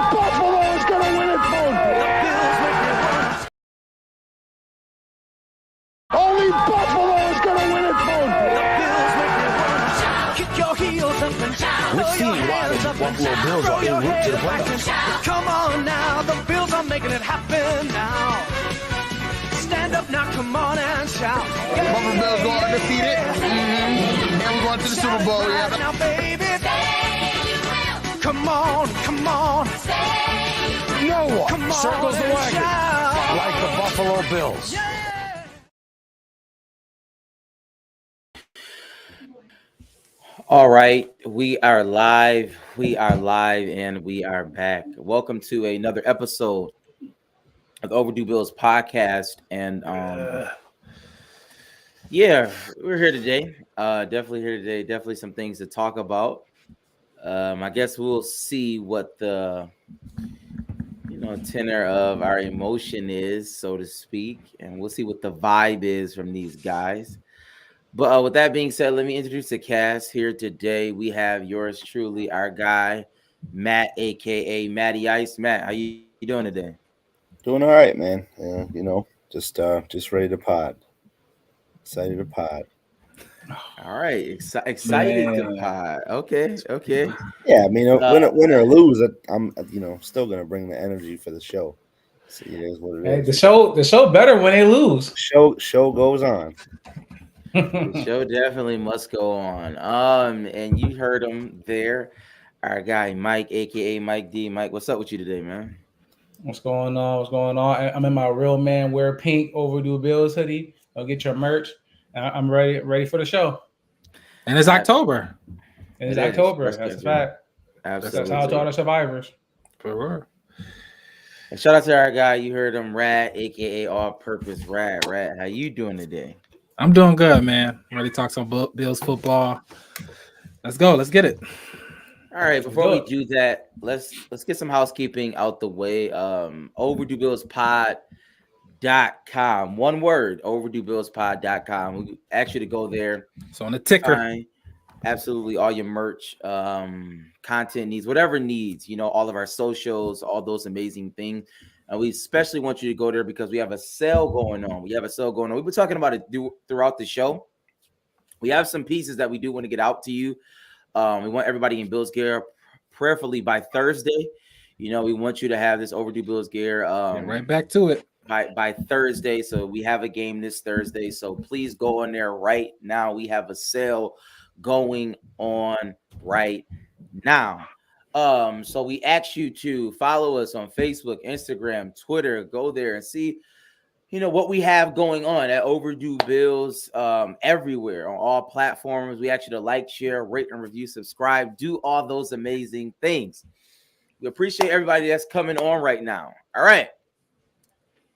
Buffalo is going to win it, folks. Only Buffalo is going to win it, folks. Kick your heels up and shout. Let's see why the Buffalo Bills are en route to the playoffs. Come on now, the Bills are making it happen now. Stand up now, come on and shout. Buffalo Bills go undefeated. And we're going to the Super Bowl. Yeah. Now, baby. Come on, come on. No one Come on circles the and wagon shout. like the Buffalo Bills. All right, we are live, and we are back. Welcome to another episode of the Overdue Bills podcast. And yeah, we're here today. Definitely here today. Definitely some things to talk about. I guess we'll see what the tenor of our emotion is, so to speak, and we'll see what the vibe is from these guys. But with that being said, let me introduce the cast here today. We have yours truly, our guy, Matt, a.k.a. Matty Ice. Matt, how you doing today? Doing all right, man. Just ready to pod. Excited to pod. All right, excited to pod. Okay. Yeah, I mean, win or lose, I'm still gonna bring the energy for the show. So it is what it is. The show better when they lose. Show goes on. The show definitely must go on. And you heard him there, our guy Mike, aka Mike D. Mike, what's up with you today, man? What's going on? I'm in my real man wear pink Overdue Bills hoodie. I'll get your merch. I'm ready for the show. And it's October. That's a fact. Absolutely. That's how to all the survivors. For real. And shout out to our guy, you heard him, Rat, aka All Purpose Rat. How you doing today? I'm doing good, man. Ready to talk some Bills football. Let's go. Let's get it. All right. Before we do that, let's get some housekeeping out the way. OverdueBillsPod.com. One word, OverdueBillsPod.com. We ask you to go there. So on the ticker. Find absolutely all your merch, content needs, whatever needs, all of our socials, all those amazing things. And we especially want you to go there because we have a sale going on. We've been talking about it throughout the show. We have some pieces that we do want to get out to you. We want everybody in Bills gear, prayerfully by Thursday. We want you to have this Overdue Bills gear. Right back to it. By Thursday. So we have a game this Thursday. So please go on there right now. We have a sale going on right now. So we ask you to follow us on Facebook, Instagram, Twitter. Go there and see, what we have going on at Overdue Bills everywhere on all platforms. We ask you to like, share, rate, and review, subscribe, do all those amazing things. We appreciate everybody that's coming on right now. All right,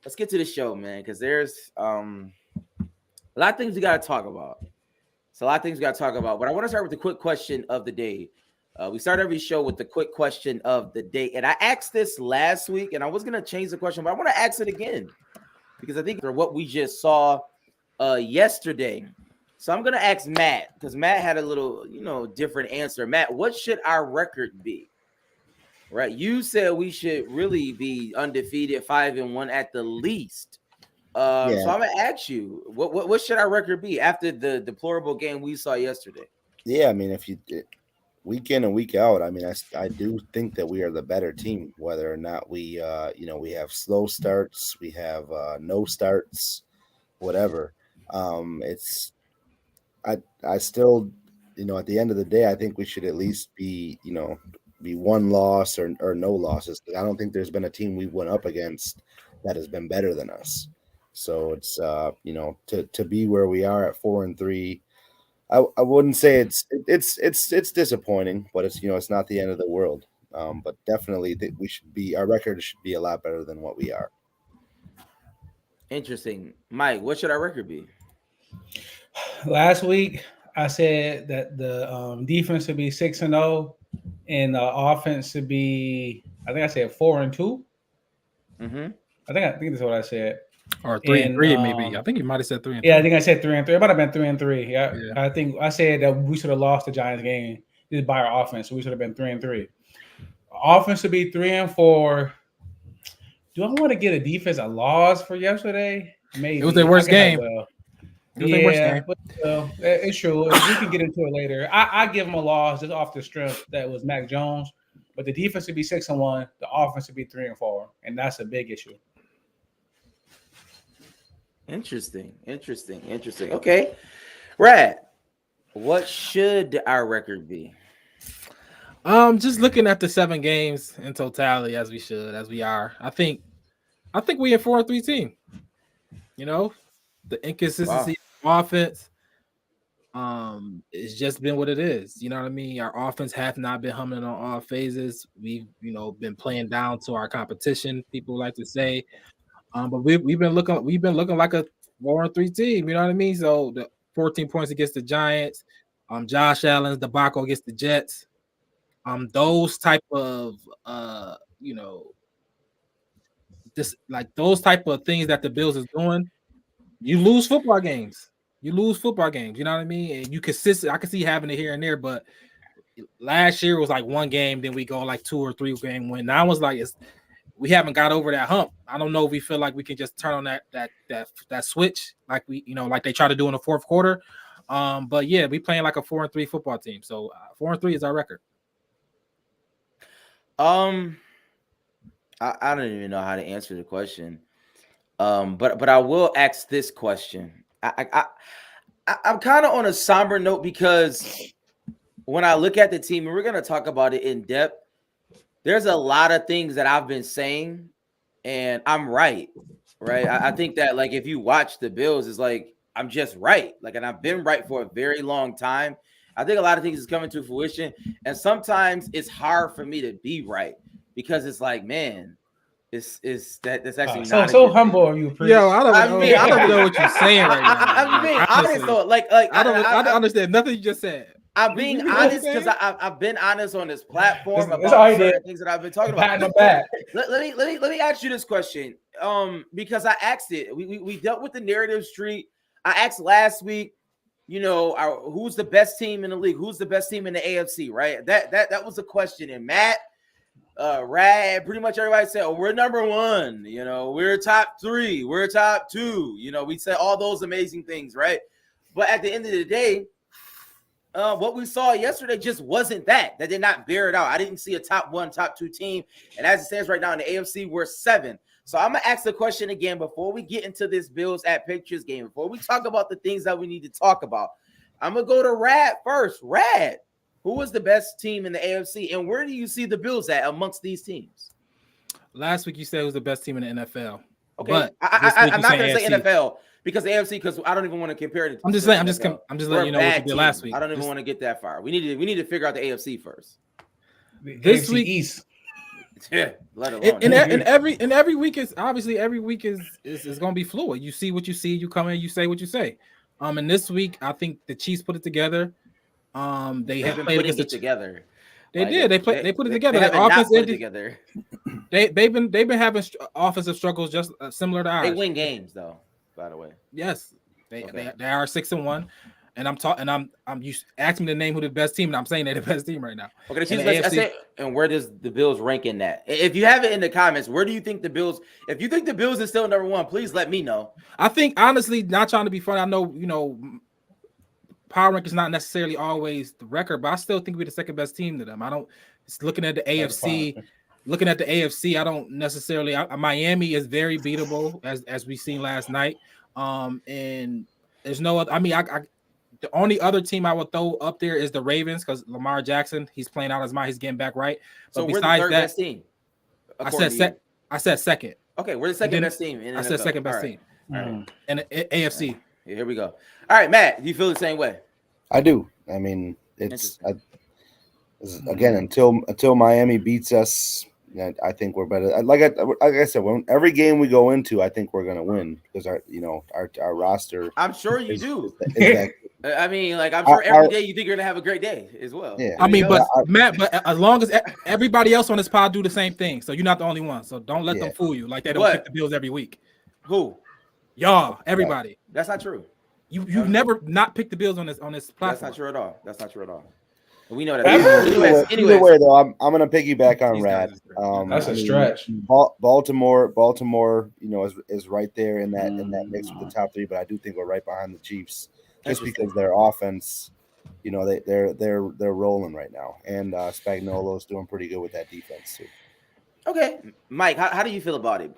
let's get to the show, man, because there's a lot of things we got to talk about. But I want to start with the quick question of the day. We start every show with the quick question of the day. And I asked this last week, and I was going to change the question, but I want to ask it again because I think for what we just saw yesterday. So I'm going to ask Matt because Matt had a little, different answer. Matt, what should our record be? Right? You said we should really be undefeated, 5-1 at the least. So I'm going to ask you, what should our record be after the deplorable game we saw yesterday? Yeah, I mean, if you week in and week out, I mean, I do think that we are the better team, whether or not we have slow starts, we have no starts, whatever. I still, at the end of the day, I think we should at least be one loss or no losses. I don't think there's been a team we went up against that has been better than us. So it's, to be where we are at 4-3, I wouldn't say it's disappointing, but it's not the end of the world. But definitely our record should be a lot better than what we are. Interesting. Mike, what should our record be? Last week, I said that the defense should be 6-0 and the offense should be, I think I said 4-2. Mm-hmm. I think that's what I said. Or 3-3, maybe. I think you might have said 3-3. Yeah, I think I said 3-3. It might have been 3-3. Yeah. I think I said that we should have lost the Giants game just by our offense. So we should have been 3-3. Offense should be 3-4. Do I want to get a defense a loss for yesterday? Maybe. It was their worst I guess I game. will. It was their worst Yeah, game. but it's true. We can get into it later. I give them a loss just off the strength that was Mac Jones, but the defense would be 6-1. The offense would be 3-4, and that's a big issue. Interesting. Okay, Rad, what should our record be? Just looking at the 7 games in totality, as we are. I think we a 4-3 team. You know, the inconsistency of offense, it's just been what it is. You know what I mean? Our offense have not been humming on all phases. We've, been playing down to our competition. People like to say, but we've been looking like a 4-3 team. You know what I mean? So the 14 points against the Giants, Josh Allen's debacle against the Jets, those type of those type of things that the Bills is doing, you lose football games. You know what I mean? And you consistent. I can see having it here and there, but last year was like one game, then we go like 2 or 3 game win. Now it's like we haven't got over that hump. I don't know if we feel like we can just turn on that switch like like they try to do in the fourth quarter. But yeah, we playing like a 4-3 football team. So 4-3 is our record. I don't even know how to answer the question. But I will ask this question. I'm kind of on a somber note because when I look at the team, and we're going to talk about it in depth, there's a lot of things that I've been saying, and I'm right? I think that, like, if you watch the Bills, it's like I'm just right. Like, and I've been right for a very long time. I think a lot of things is coming to fruition, and sometimes it's hard for me to be right because it's like, man, that's actually not so humble of you, Priest. Yo, I don't know what you're saying right now. I'm being honest though. Like I don't understand nothing you just said. I'm being honest because I've been honest on this platform about certain things that I've been talking about. Let me ask you this question. Because I asked it. We dealt with the narrative street. I asked last week, who's the best team in the league? Who's the best team in the AFC? Right. That was a question. And Matt, Rad, pretty much everybody said, we're number 1, we're top 3, we're top 2, we said all those amazing things, right? But at the end of the day, what we saw yesterday just wasn't that did not bear it out. I didn't see a top 1, top 2 team, and as it stands right now in the AFC, we're 7. So I'm gonna ask the question again before we get into this Bills at Patriots game, before we talk about the things that we need to talk about. I'm gonna go to Rad first. Rad, who was the best team in the AFC, and where do you see the Bills at amongst these teams? Last week you said it was the best team in the NFL. Okay, but I'm not going to say NFL because the AFC, because I don't even want to compare it. I'm just letting you know what you did last week. I don't even want to get that far. We need to figure out the AFC first. This week, East. Yeah, let alone. And every week is obviously going to be fluid. You see what you see. You come in, you say what you say. And this week I think the Chiefs put it together. They have played against it together. They did. They put it together. They haven't put it together. They've been having offensive struggles just similar to ours. They win games though, by the way. Yes, they are 6-1, and you asked me to name who the best team, and I'm saying they're the best team right now. Okay, the Chiefs. And where does the Bills rank in that? If you have it in the comments, where do you think the Bills? If you think the Bills is still number 1, please let me know. I think honestly, not trying to be funny, I know power rank is not necessarily always the record, but I still think we're the second best team to them. It's looking at the AFC. Looking at the AFC, I don't necessarily. Miami is very beatable, as we seen last night. And there's no other. I mean, the only other team I would throw up there is the Ravens because Lamar Jackson, he's playing out his mind, he's getting back right. But so we're the third best team. I said second. Okay, we're the second best team. I said second best team. All right. And AFC. Here we go. All right, Matt, do you feel the same way? I do. I mean, again, until Miami beats us, I think we're better. Like I said, every game we go into, I think we're going to win because our roster. I'm sure you do. I mean, like I'm sure every day you think you're going to have a great day as well. Yeah. I mean, Matt, as long as everybody else on this pod do the same thing, so you're not the only one. So don't let them fool you. Like they don't pick the Bills every week. Who? Y'all, everybody. That's not true. You've never not picked the Bills on this platform. That's not true at all. We know that. Either way, though, I'm gonna piggyback on These Rad. guys are- That's a stretch. Baltimore, is right there in that mix with the top three, but I do think we're right behind the Chiefs just because their offense, they're rolling right now, and Spagnuolo's doing pretty good with that defense too. Okay, Mike, how do you feel about it?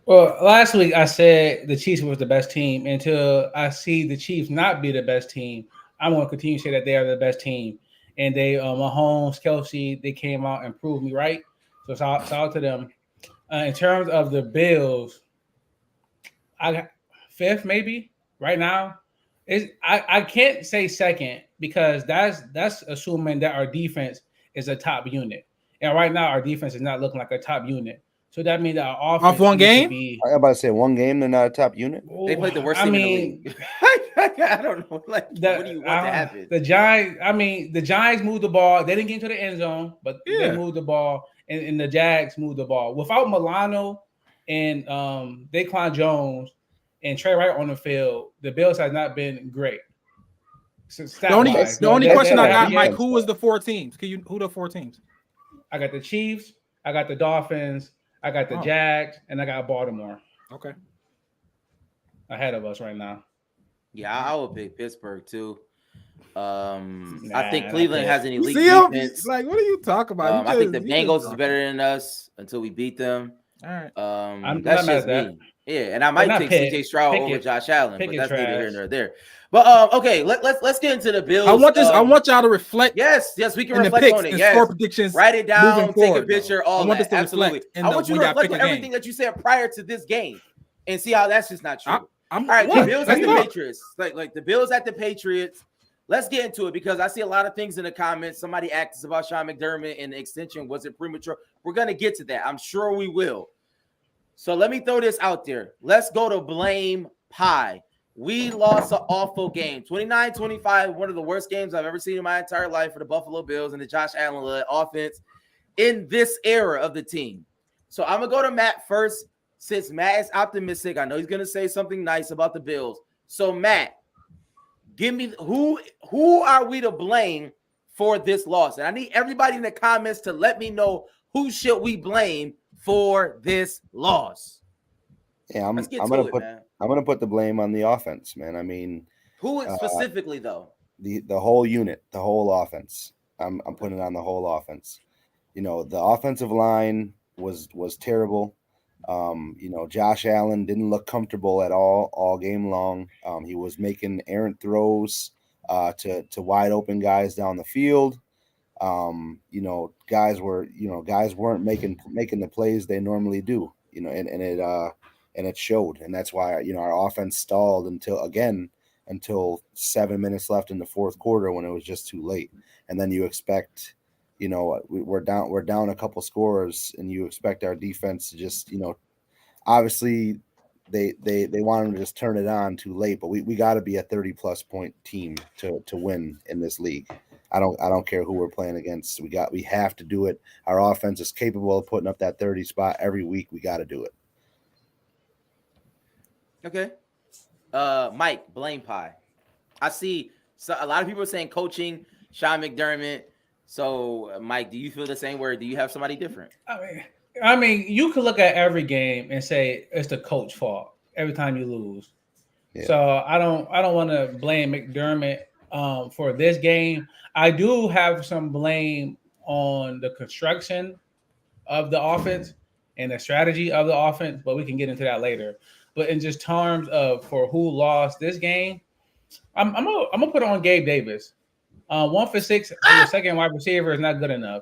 Well, last week I said the Chiefs was the best team. Until I see the Chiefs not be the best team, I'm going to continue to say that they are the best team. And they, Mahomes, Kelsey, they came out and proved me right. So shout out to them. In terms of the Bills, I got fifth maybe right now. I can't say second because that's assuming that our defense is a top unit. And right now our defense is not looking like a top unit. So that means that our offense Off one needs to game? be. I'm about to say one game, they're not a top unit. They played the worst team in the league. I don't know. Like, what do you want to happen? The Giants moved the ball. They didn't get into the end zone, but they moved the ball, and the Jags moved the ball. Without Milano and Daquan Jones and Trey Wright on the field, the Bills have not been great. The only question I got, Mike, who was the four teams? Who the four teams? I got the Chiefs, I got the Dolphins, I got the Jags, and I got Baltimore. Okay. Ahead of us right now. Yeah, I would pick Pittsburgh too. I think Cleveland has an elite defense. Like, what are you talking about? I think the Bengals is better than us until we beat them. All right. That's just me. Yeah, and I might take CJ Stroud over Josh Allen, but that's neither here nor there. But okay, let's get into the Bills. I want y'all to reflect. Yes, we can reflect on it. Yes, score predictions. Write it down, take a picture, all that. Absolutely. I want you to reflect on everything that you said prior to this game and see how that's just not true. All right, the Bills at the Patriots. Like the Bills at the Patriots. Let's get into it because I see a lot of things in the comments. Somebody asked us about Sean McDermott and the extension. Was it premature? We're going to get to that. I'm sure we will. So let me throw this out there. Let's go to blame pie. We lost an awful game. 29-25, one of the worst games I've ever seen in my entire life for the Buffalo Bills and the Josh Allen-led offense in this era of the team. So I'm going to go to Matt first since Matt is optimistic. I know he's going to say something nice about the Bills. So, Matt, give me who are we to blame for this loss? And I need everybody in the comments to let me know who should we blame for this loss. Yeah, I'm gonna put the blame on the offense, man. I mean, who specifically though? The whole unit, the whole offense. I'm putting it on the whole offense. The offensive line was terrible. Josh Allen didn't look comfortable at all game long. He was making errant throws to wide open guys down the field. Guys weren't making the plays they normally do. And it showed, and that's why our offense stalled until 7 minutes left in the fourth quarter when it was just too late. And then you expect. We're down a couple scores, and you expect our defense to just, obviously they want them to just turn it on too late, but we got to be a 30+ point team to win in this league. I don't care who we're playing against. We have to do it. Our offense is capable of putting up that 30 spot every week. We got to do it. Okay. Mike, blame pie. I see a lot of people are saying coaching, Sean McDermott. So, Mike, do you feel the same way, or do you have somebody different? I mean, you could look at every game and say it's the coach's fault every time you lose. Yeah. So I don't want to blame McDermott for this game. I do have some blame on the construction of the offense and the strategy of the offense, but we can get into that later. But in just terms of for who lost this game, I'm gonna put on Gabe Davis. 1 for 6 for your second wide receiver is not good enough.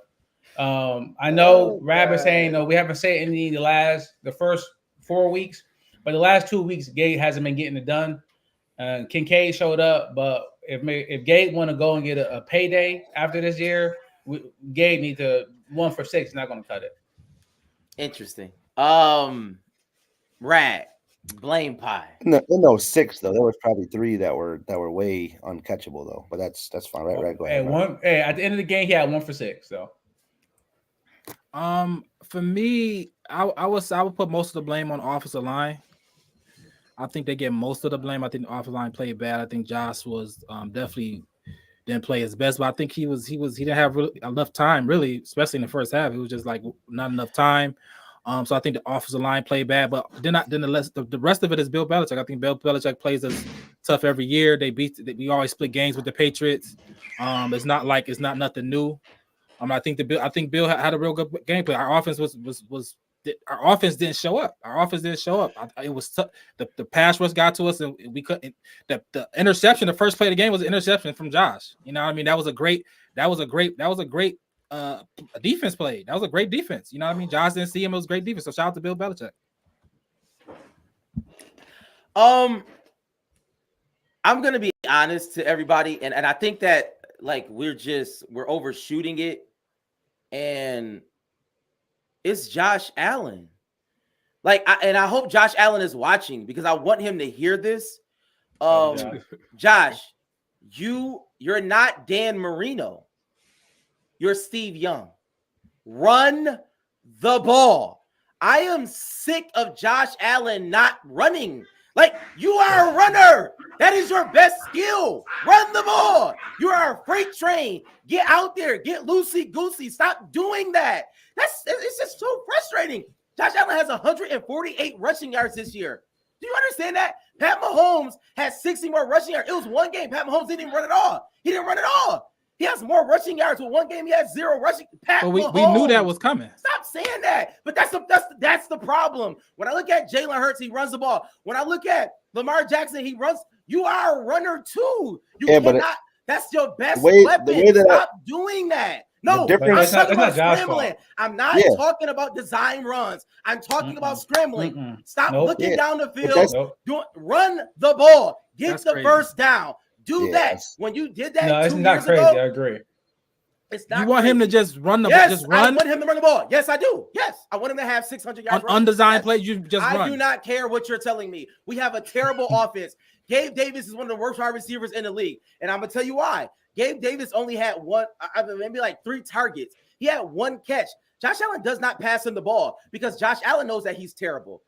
I know Rab is saying we haven't said any the first 4 weeks, but the last 2 weeks Gabe hasn't been getting it done. Kincaid showed up, but if Gabe want to go and get a payday after this year, Gabe need to 1 for 6 is not going to cut it. Interesting. Rad. Blame pie. In those 6 though, there was probably 3 that were way uncatchable though. But that's fine. Right. Go ahead. At the end of the game, he had 1 for 6. So, for me, I would put most of the blame on offensive line. I think they get most of the blame. I think the offensive line played bad. I think Josh was definitely didn't play his best, but I think he didn't have really enough time, really, especially in the first half. It was just like not enough time. So I think the offensive line played bad, but the rest of it is Bill Belichick. I think Bill Belichick plays us tough every year. We always split games with the Patriots. It's not nothing new. I think Bill had a real good gameplay. Our offense our offense didn't show up. It was tough. The pass rush got to us, and we couldn't. The interception, the first play of the game was an interception from Josh. You know what I mean? That was a great defense play. That was a great defense. You know what I mean? Josh didn't see him. It was great defense. So shout out to Bill Belichick. I'm gonna be honest to everybody, and I think that like we're overshooting it, and it's Josh Allen. I hope Josh Allen is watching because I want him to hear this. Josh, you're not Dan Marino. You're Steve Young. Run the ball. I am sick of Josh Allen not running. Like, you are a runner. That is your best skill. Run the ball. You are a freight train. Get out there. Get loosey-goosey. Stop doing that. It's just so frustrating. Josh Allen has 148 rushing yards this year. Do you understand that? Pat Mahomes has 60 more rushing yards. It was one game. Pat Mahomes didn't even run at all. He didn't run at all. He has more rushing yards with one game. He has 0 rushing. But we knew that was coming. Stop saying that. But that's the problem. When I look at Jalen Hurts, he runs the ball. When I look at Lamar Jackson, he runs. You are a runner too. That's your best weapon. Stop doing that. No, I'm talking about scrambling. I'm not talking about design runs. I'm talking about scrambling. Stop looking down the field. Run the ball. Get the first down. Do that. When you did that, no, it's not crazy. I agree. It's not. You want him to just run the ball? Yes, I want him to run the ball. Yes, I do. Yes, I want him to have 600 yards. On undesigned plays, you just run. I do not care what you're telling me. We have a terrible offense. Gabe Davis is one of the worst wide receivers in the league, and I'm gonna tell you why. Gabe Davis only had maybe like 3 targets. He had 1 catch. Josh Allen does not pass him the ball because Josh Allen knows that he's terrible.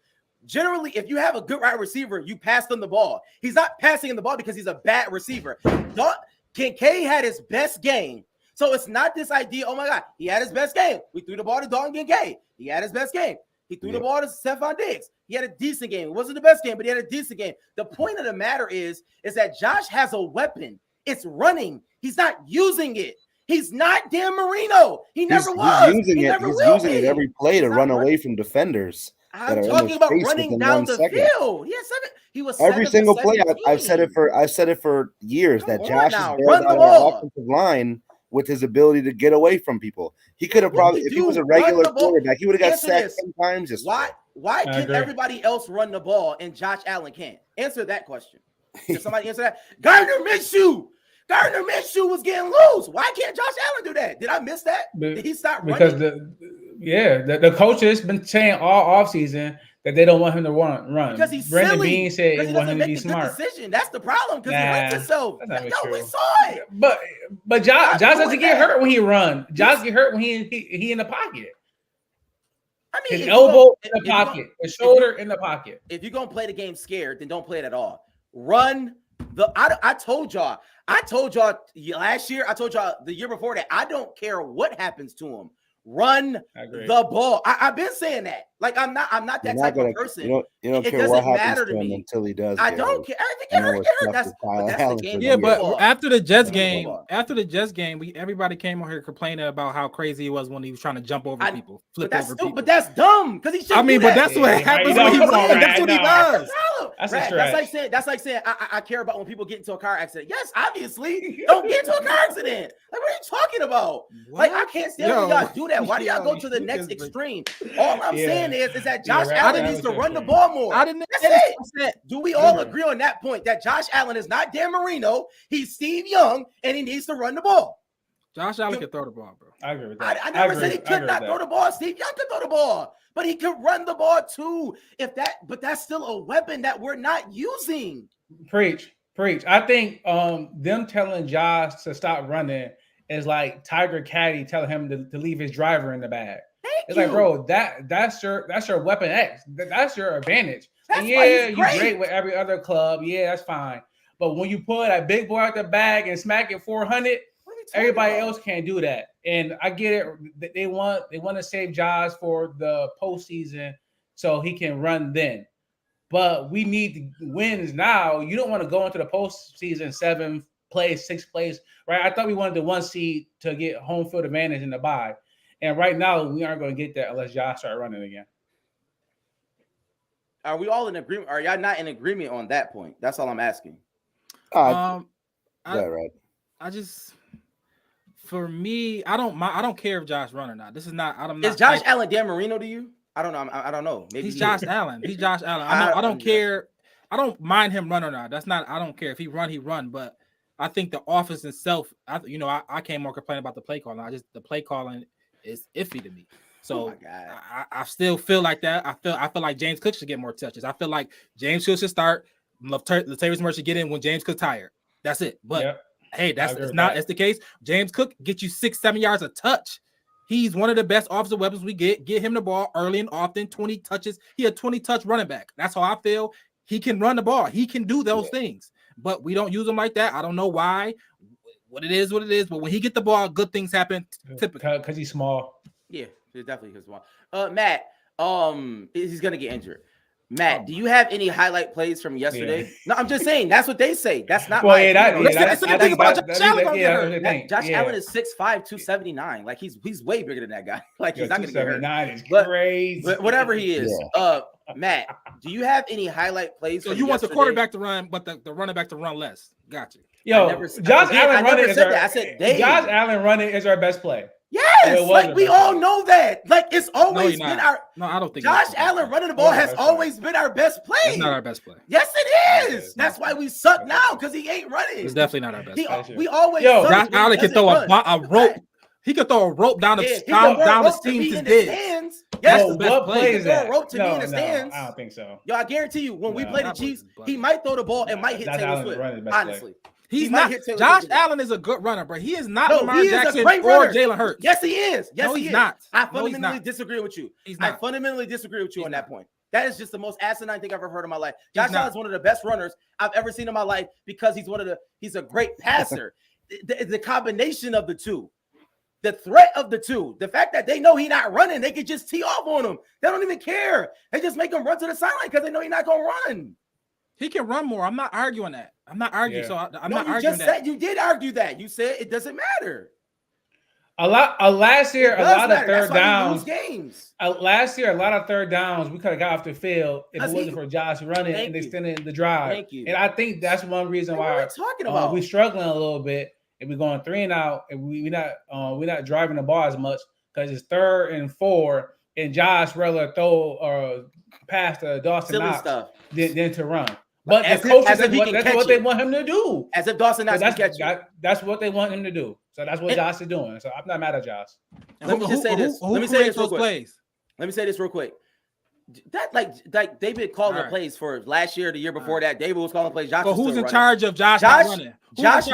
Generally, if you have a good wide receiver, you pass them the ball. He's not passing him the ball because he's a bad receiver. Kincaid had his best game. So it's not this idea, oh my God, he had his best game. We threw the ball to Dalton Kincaid. He had his best game. He threw the ball to Stephon Diggs. He had a decent game. It wasn't the best game, but he had a decent game. The point of the matter is that Josh has a weapon. It's running. He's not using it. He's not Dan Marino. He never was. He's using it every play to run away from defenders. I'm talking about running down the field. He was every single play. I've said it for years that Josh is run the ball. Offensive line with his ability to get away from people. He could have probably, if he was a regular quarterback, he would have got sacked 10 times. Why can everybody else run the ball and Josh Allen can't? Answer that question. Can somebody answer that? Gardner Minshew was getting loose. Why can't Josh Allen do that? Did I miss that? Did he stop running? Because the coaches been saying all offseason that they don't want him to run. Because he's Brandon silly. Bean said he want him to be smart. Decision. That's the problem because he runs himself. We saw it. But Josh doesn't get hurt when he runs. Josh get hurt when he in the pocket. I mean, his elbow in the pocket, his shoulder in the pocket. If you're gonna play the game scared, then don't play it at all. Run the. I told y'all last year. I told y'all the year before that. I don't care what happens to him. Run the ball. I've been saying that. Like I'm not that type of person. You don't care what happens to him until he does. I don't care. I think it hurt. That's the game. Yeah, but after the Jets game, everybody came on here complaining about how crazy he was when he was trying to jump over people, flip over people. But that's dumb because he should. But that's what happens when he runs. That's what he does. That's like saying I care about when people get into a car accident. Yes, obviously, don't get into a car accident. Like, what are you talking about? Like, I can't stand when y'all do that. Why do y'all go to the next extreme? All I'm saying is that Josh Allen needs to run the ball more. That's it. Do we all agree on that point that Josh Allen is not Dan Marino? He's Steve Young, and he needs to run the ball. Josh Allen can throw the ball, bro. I agree with that. I never said he could not throw the ball. Steve Young could throw the ball, but he could run the ball too. But that's still a weapon that we're not using. Preach. I think them telling Josh to stop running is like Tiger Caddy telling him to leave his driver in the bag. Like, bro, that's your weapon X. That's your advantage. And you're great with every other club. Yeah, that's fine. But when you pull that big boy out the bag and smack it 400, everybody else can't do that. And I get it. They want to save Josh for the postseason so he can run then. But we need wins now. You don't want to go into the postseason 7th place, 6th place, right? I thought we wanted the 1 seed to get home field advantage in the bye. And right now, we aren't going to get that unless Josh start running again. Are we all in agreement? Are y'all not in agreement on that point? That's all I'm asking. Right. I just, for me, I don't care if Josh run or not. This is not. Is Josh Allen Dan Marino to you? I don't know. I don't know. Maybe he's Josh Allen. He's Josh Allen. I don't care. I don't mind him run or not. That's not. I don't care if he run. But I think the offense itself. I can't more complain about the play calling. The play calling is iffy to me. So I still feel like that. I feel like James Cook should get more touches. I feel like James Cook should start. Latavius Murray should get in when James Cook's tired. That's it. But hey, that's the case. James Cook get you 6-7 yards a touch. He's one of the best offensive weapons we get. Get him the ball early and often. 20 touches. He a 20-touch running back. That's how I feel. He can run the ball. He can do those things. But we don't use him like that. I don't know why. What it is. But when he get the ball, good things happen. Typically, because he's small. Yeah, it's definitely because Matt. He's gonna get injured. Matt, do you have any highlight plays from yesterday? Yeah. No, I'm just saying that's what they say. That's not. Josh Allen is 6'5", 279. Like he's way bigger than that guy. Like he's not gonna get hurt. Is crazy. But whatever he is, Matt, do you have any highlight plays? So you want the quarterback to run, but the running back to run less? Gotcha. Josh Allen running is our best play. Yes, like we all know that. Like it's always been our. No, I don't think Josh Allen running the ball has always been our best play. It's not our best play. Yes, it is. That's why we suck now because he ain't running. It's definitely not our best play. We always. Josh Allen can throw a rope. He could throw a rope down the team's head. Yes, what play is that? A rope to me in the stands. I don't think so. Yo, I guarantee you, when we play the Chiefs, he might throw the ball and might hit Taylor Swift. Honestly. He's not. Josh Allen is a good runner, bro. He is not Lamar Jackson or Jalen Hurts. Yes, he is. Yes, he's not. I fundamentally disagree with you. I fundamentally disagree with you on that point. That is just the most asinine thing I've ever heard in my life. Josh Allen is one of the best runners I've ever seen in my life because he's a great passer. the combination of the two, the threat of the two, the fact that they know he's not running, they can just tee off on him. They don't even care. They just make him run to the sideline because they know he's not going to run. He can run more. I'm not arguing that. I'm not arguing. So I'm not arguing that. You just said you did argue that. You said it doesn't matter. Last year, a lot of third downs. Games. Last year, a lot of third downs we could have got off the field if it wasn't for Josh running and extending the drive. Thank you. And I think that's one reason why we're struggling a little bit. If we're going 3 and out, and we're not driving the ball as much because it's 3rd and 4, and Josh rather throw or pass to Dawson Knox than to run. But the coaches, that's what they want him to do. As if Dawson Knox can catch you. That's what they want him to do. So that's what Josh is doing. So I'm not mad at Josh. Let me just say this. Let me say this real quick. Let me say this real quick. That like they've been calling the plays for last year, the year before that. David was calling plays. Josh. So who's in charge of Josh not running? Josh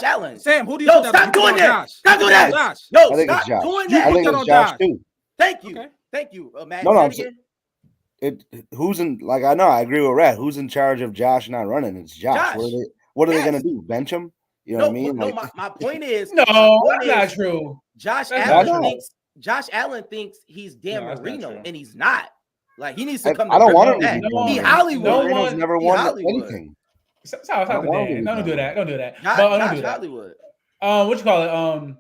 Allen. Sam, who do you? No, stop doing that. Stop doing that. No, stop doing that. I think it's Josh too. Thank you. Thank you, Matt. No, who's in? Like I know, I agree with Rat. Who's in charge of Josh not running? It's Josh. What are they going to do? Bench him? You know what I mean? No, my point is that's not true. Josh Allen thinks he's Dan Marino, and he's not. Like he needs to come. I don't want him to be. He Hollywood. No one's never won anything. Don't do that. Don't do that. Josh Hollywood. What you call it?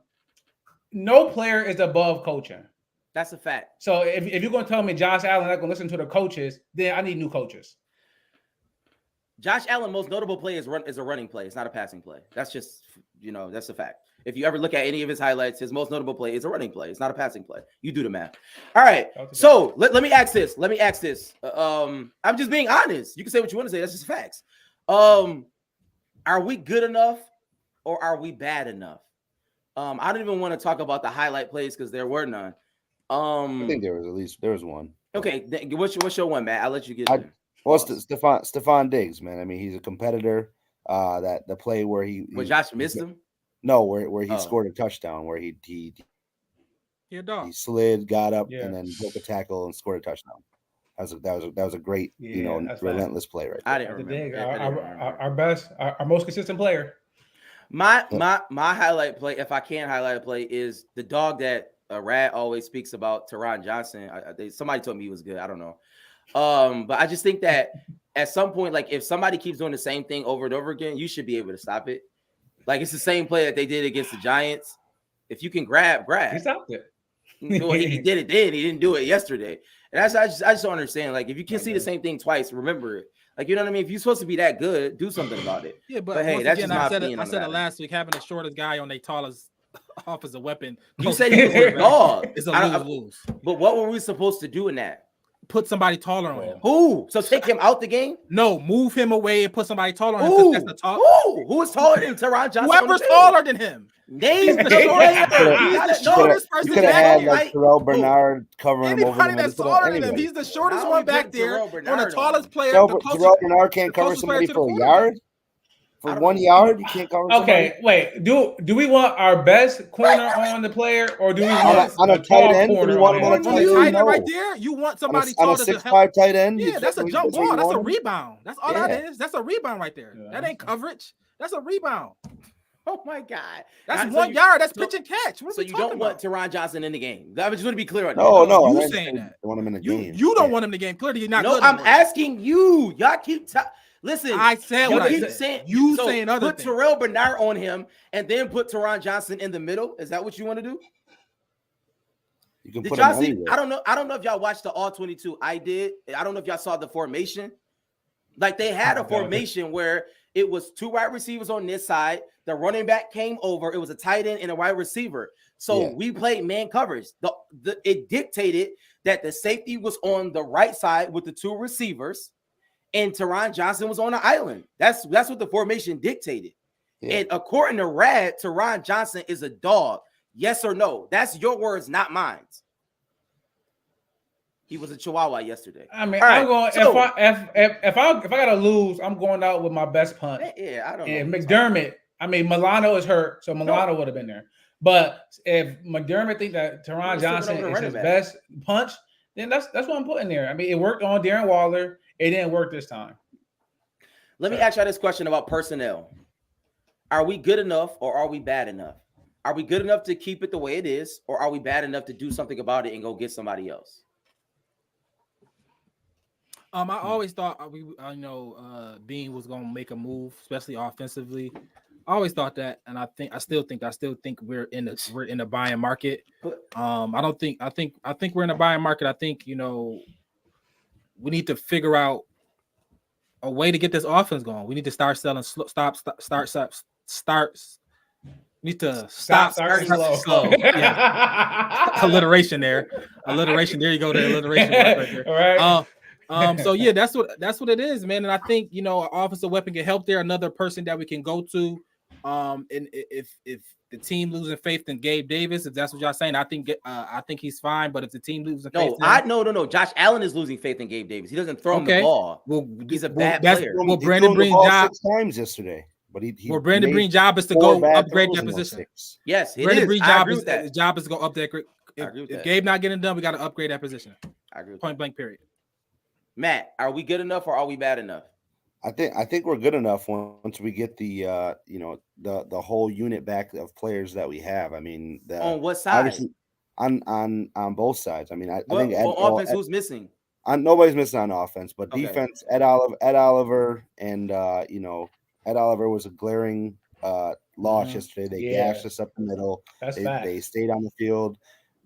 No player is above coaching. That's a fact. So if you're going to tell me Josh Allen not going to listen to the coaches, then I need new coaches. Josh Allen's most notable play is a running play. It's not a passing play. That's just, that's a fact. If you ever look at any of his highlights, his most notable play is a running play. It's not a passing play. You do the math. All right. So let me ask this. I'm just being honest. You can say what you want to say. That's just facts. Are we good enough or are we bad enough? I don't even want to talk about the highlight plays because there were none. I think there was one. Okay, what's your one, Matt? I'll let you get it. Well, Stephon Diggs, man. I mean, he's a competitor. That the play where Josh missed him. No, where he scored a touchdown, where he slid, got up, and then broke a tackle and scored a touchdown. That was a great, relentless play right there. I didn't remember. Our best, our most consistent player. My highlight play, if I can highlight a play, is the dog that Rad always speaks about, Teron Johnson. Somebody told me he was good. I don't know. But I just think that at some point, like if somebody keeps doing the same thing over and over again, you should be able to stop it. Like it's the same play that they did against the Giants. If you can grab. He stopped it. Well, he did it then. He didn't do it yesterday. And I just don't understand. Like if you can see the same thing twice, remember it. Like, you know what I mean? If you're supposed to be that good, do something about it. Yeah, but hey, that's just my opinion. I said it last week. Having the shortest guy on their tallest offensive weapon. You said he was a dog. It's a lose. But what were we supposed to do in that? Put somebody taller on him. Who? So take him out the game? No, move him away and put somebody taller on him. That's the tall. Who is taller than Teron Johnson? Whoever's taller than him. Name the shortest person. You could have had like Terrell Bernard covering him over. Anybody that's taller than him. He's the shortest one back there. On the tallest player. Terrell Bernard can't cover somebody for a yard. For 1 yard, you can't cover. Okay, wait. Do we want our best corner on the player, or do we want on a tight end? Corner on a tight end right there? You want somebody taller to 6'5" tight end? Yeah, that's a jump ball. That's a rebound. That's all that is. That's a rebound right there. That ain't coverage. That's a rebound. Oh my God. That's 1 yard. That's pitch and catch. So you don't want Teron Johnson in the game. I just want to be clear on that. No. You saying that. I want him in the game. You don't want him in the game. Clearly, you're not good. No, I'm asking you. Y'all keep listen. I said what I said. Saying other things. Put Terrell Bernard on him and then put Teron Johnson in the middle. Is that what you want to do? You can did put y'all him see? anywhere. I don't know if y'all watched the All 22. I did. I don't know if y'all saw the formation. Like they had a formation where it was two wide receivers on this side. The running back came over. It was a tight end and a wide receiver. So we played man coverage. It dictated that the safety was on the right side with the two receivers, and Teron Johnson was on the island. That's what the formation dictated. Yeah. And according to Rad, Teron Johnson is a dog. Yes or no? That's your words, not mine. He was a Chihuahua yesterday. I mean, I'm going. So, if I gotta lose, I'm going out with my best punt. Yeah, I don't know. And McDermott. I mean, Milano is hurt, so Milano would have been there. But if McDermott think that Teron Johnson is his best punch, then that's what I'm putting there. I mean, it worked on Darren Waller. It didn't work this time. Let me ask you this question about personnel. Are we good enough or are we bad enough? Are we good enough to keep it the way it is, or are we bad enough to do something about it and go get somebody else? I always thought Bean was going to make a move, especially offensively. I always thought that, and I still think we're in the buying market. I think we're in a buying market. I think we need to figure out a way to get this offense going. We need to start selling Need to stop slow. Yeah. Alliteration there. There you go. The alliteration right there. All right. So yeah, that's what it is, man. And I think an offensive weapon can help there. Another person that we can go to. And if the team losing faith in Gabe Davis, if that's what y'all saying, I think he's fine. But if the team losing faith, no. Josh Allen is losing faith in Gabe Davis. He doesn't throw him the ball. Well, he's a bad player. Well, Brandon Breen's job 6 times yesterday. But Brandon Breen's job is to go upgrade that position. Yes, Brandon Breen's job is to go upgrade. If Gabe not getting done, we got to upgrade that position. I agree with Point blank. Period. Matt, are we good enough or are we bad enough? I think we're good enough once we get the the whole unit back of players that we have. I mean, on what side? On both sides. I mean, I think on offense, who's missing? Nobody's missing on offense, but okay. Defense. Ed Oliver and Ed Oliver was a glaring loss yesterday. They gashed us up the middle. They stayed on the field.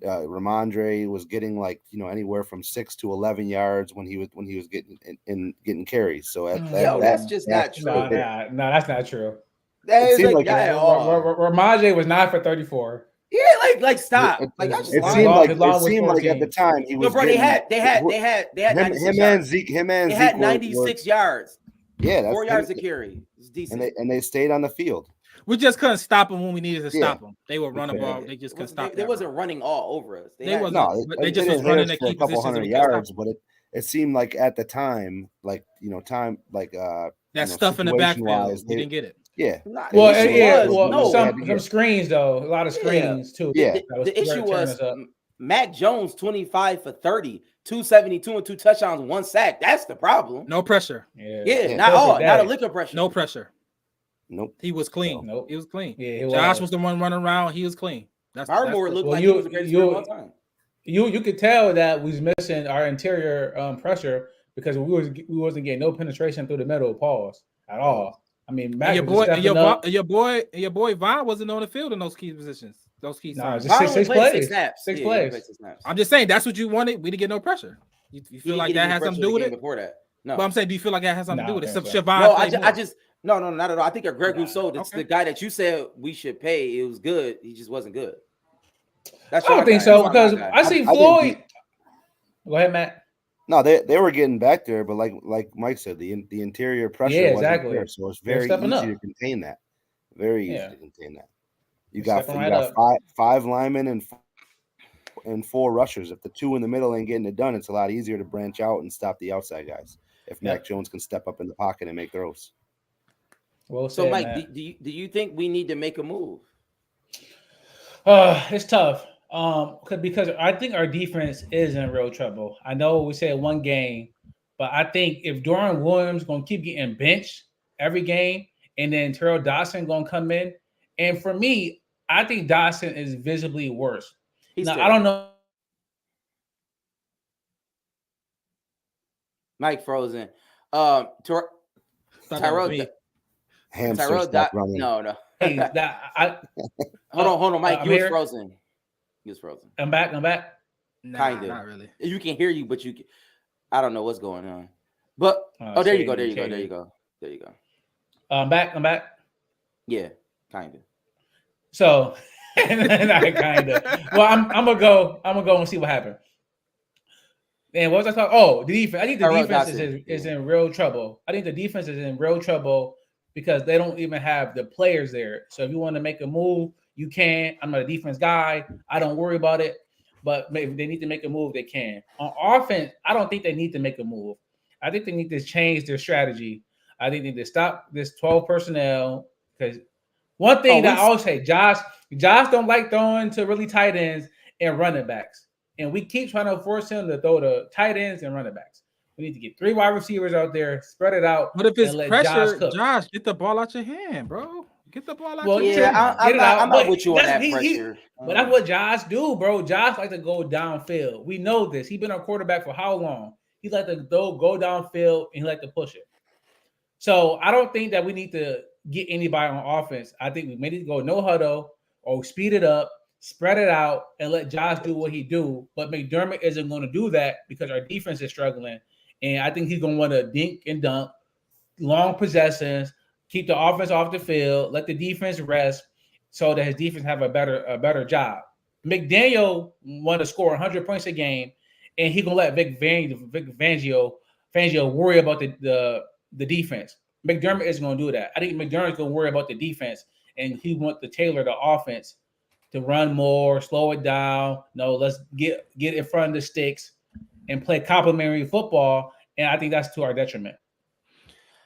Ramondre was getting anywhere from 6 to 11 yards when he was getting carries. So that's just not true. No, that's not true. That is Ramondre was 9 for 34. Yeah, stop. It seemed like at the time he was. No, bro, they had him and Zeke had 96 yards. Yeah, that's 4 yards to carry. It's decent. And they stayed on the field. We just couldn't stop them when we needed to stop them. They were running ball. They just couldn't stop. They wasn't running all over us. They just was running a couple hundred yards, but it seemed like at the time, that stuff in the backfield, we didn't get it. Yeah. Some screens though, a lot of screens too. Yeah. The issue was Mac Jones 25 for 30. 272 and 2 touchdowns, 1 sack. That's the problem. No pressure. Yeah, not a lick of pressure. No pressure. Nope. He was clean. Nope. He was clean. Yeah, Josh was the one running around. He was clean. Barmore looked like he was the greatest player of all time. You could tell that we was missing our interior pressure because we wasn't getting no penetration through the middle pause at all. I mean, Mac your boy Vaughn wasn't on the field in those key positions. Those key just snaps. six plays. Six snaps. Six plays. I'm just saying that's what you wanted. We didn't get no pressure. You feel like that has something to do with it? Before that, no. But I'm saying, do you feel like that has something to do with it? So. No, no, not at all. I think Greg Rousseau, that's the guy that you said we should pay. It was good. He just wasn't good. I don't think so because I see Floyd. Go ahead, Matt. No, they were getting back there, but like Mike said, the interior pressure wasn't there, so it's very easy to contain that. Very easy to contain that. You got five linemen and 4 rushers. If the 2 in the middle ain't getting it done, it's a lot easier to branch out and stop the outside guys. If Mac Jones can step up in the pocket and make throws. Well, so Mike, do you think we need to make a move? It's tough. Because I think our defense is in real trouble. I know we said 1 game, but I think if Dorian Williams gonna keep getting benched every game, and then Terrell Dawson gonna come in, and for me, I think Dawson is visibly worse. I don't know. Mike frozen. Tyrell. Hamster stop running. No. Hey, hold on, Mike. You was frozen. He was frozen. I'm back. Nah, kind of. Not really. You can hear you, but I don't know what's going on. But there you go. I'm back. Yeah, kind of. So, not kind of. Well, I'm gonna go and see what happened. And what was I talking? Oh, the defense. I think the defense is in real trouble. I think the defense is in real trouble because they don't even have the players there. So if you want to make a move, you can. I'm not a defense guy. I don't worry about it. But maybe they need to make a move, they can. On offense, I don't think they need to make a move. I think they need to change their strategy. I think they need to stop this 12 personnel. Because one thing that I always say, Josh don't like throwing to really tight ends and running backs. And we keep trying to force him to throw to tight ends and running backs. We need to get 3 wide receivers out there, spread it out. But if it's pressure, Josh, get the ball out your hand, bro. Get the ball out. I'm not with you on that pressure. But that's what Josh do, bro. Josh like to go downfield. We know this. He's been a quarterback for how long? He like to go downfield and he like to push it. So I don't think that we need to get anybody on offense. I think we may need to go no huddle or speed it up, spread it out, and let Josh do what he do. But McDermott isn't going to do that because our defense is struggling. And I think he's going to want to dink and dunk, long possessions, keep the offense off the field, let the defense rest so that his defense have a better job. McDaniel want to score 100 points a game, and he going to let Vic Fangio worry about the defense. McDermott isn't going to do that. I think McDermott's going to worry about the defense, and he want to tailor the offense to run more, slow it down. No, let's get in front of the sticks and play complementary football, and I think that's to our detriment.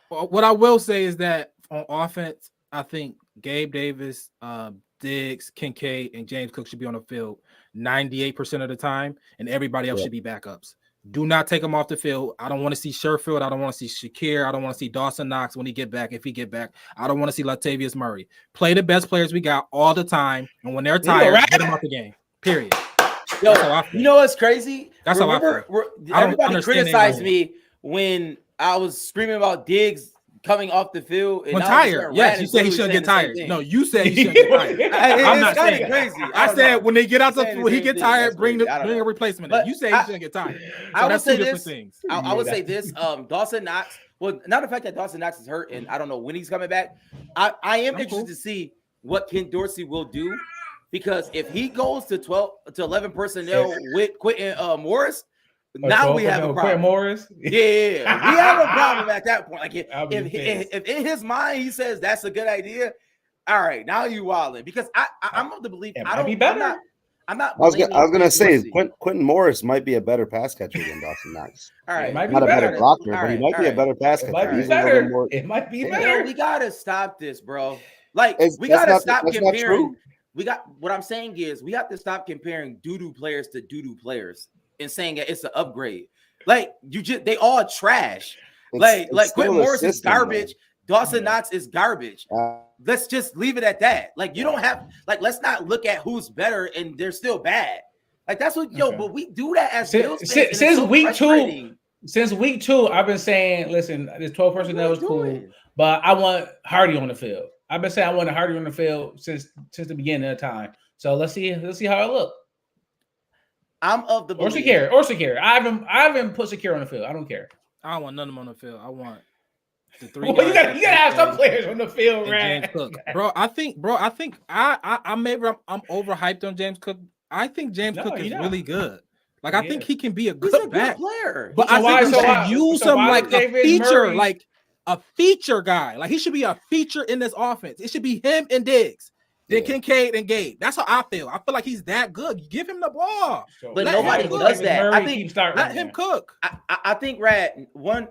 Well, what I will say is that on offense, I think Gabe Davis, Diggs, Kincaid, and James Cook should be on the field 98% of the time, and everybody else should be backups. Do not take them off the field. I don't want to see Sherfield. I don't want to see Shakir. I don't want to see Dawson Knox when he get back. If he get back, I don't want to see Latavius Murray. Play the best players we got all the time, and when they're tired, get them out the game. Period. Yo, you know what's crazy? That's how I feel. Everybody criticized me when I was screaming about Diggs coming off the field. And tired. Yes, you said he shouldn't get tired. No, you said he shouldn't get tired. I'm not saying crazy. I said when they get out when he get tired, bring a replacement. You say he shouldn't get tired. So that's two different things. I would say this. Dawson Knox. Well, not the fact that Dawson Knox is hurt, and I don't know when he's coming back. I am interested to see what Ken Dorsey will do, because if he goes to 12 to 11 personnel with Quentin Morris. Now we have a problem. Morris? Yeah, we have a problem at that point. Like if in his mind he says that's a good idea, all right, now you wilding, because I'm of the belief I don't be better. I'm not. I was gonna say Quentin Morris might be a better pass catcher than Dawson Knox. All right, not a better blocker, but he might be a better pass catcher. It might be better. We gotta stop this, bro. Like we gotta stop comparing. What I'm saying is we have to stop comparing doo-doo players to doo-doo players. and saying that it's an upgrade. Like they all trash. It's Like still Quentin the Morris is system, garbage. Dawson Yeah. Knox is garbage. Let's just leave it at that. Like you don't have let's not look at who's better and they're still bad. Like that's what but we do that as Bills fans, and it's Since so week frustrating. Since week 2, I've been saying, listen, this 12 personnel was cool, but I want Hardy on the field. I've been saying I want Hardy on the field since the beginning of the time. So let's see how it looks. I'm of the belief. Or Secure. I haven't put Secure on the field. I don't care. I don't want none of them on the field. I want the 3 Well, guys. you gotta have some players on the field, and right? James Cook. I think I'm overhyped on James Cook. I think James Cook is really good. Like I think he can be a good back player. But I think we should use him like a feature, like a feature guy. Like he should be a feature in this offense. It should be him and Diggs, then Kincaid and Gabe. That's how I feel. I feel like he's that good. You give him the ball. But nobody does that. I think let him cook. I think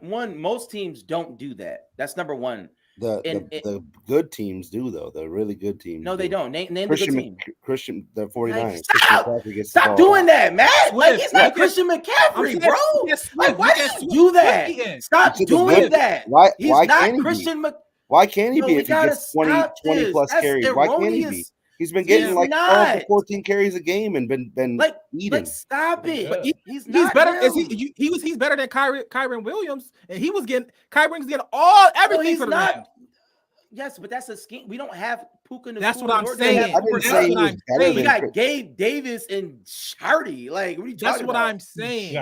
most teams don't do that. That's number one. The good teams do though. The really good teams. No, they don't. Name the good team. The 49ers. Stop doing that, man. Like he's not Christian McCaffrey, bro. Like why do you do that? Stop doing that. He's not Christian McCaffrey. Why can't he be if he gets 20 plus carries? Why can't he be? He's been getting 12 to 14 carries a game and been like eating. Stop it. But he's better. He's better than Kyren Williams, and he was getting Kyren's getting everything for the Rams. Yes, but that's a scheme. We don't have Puka. That's what I'm saying. We got Gabe Davis and Shardy. Like, what are you talking about? That's what I'm saying.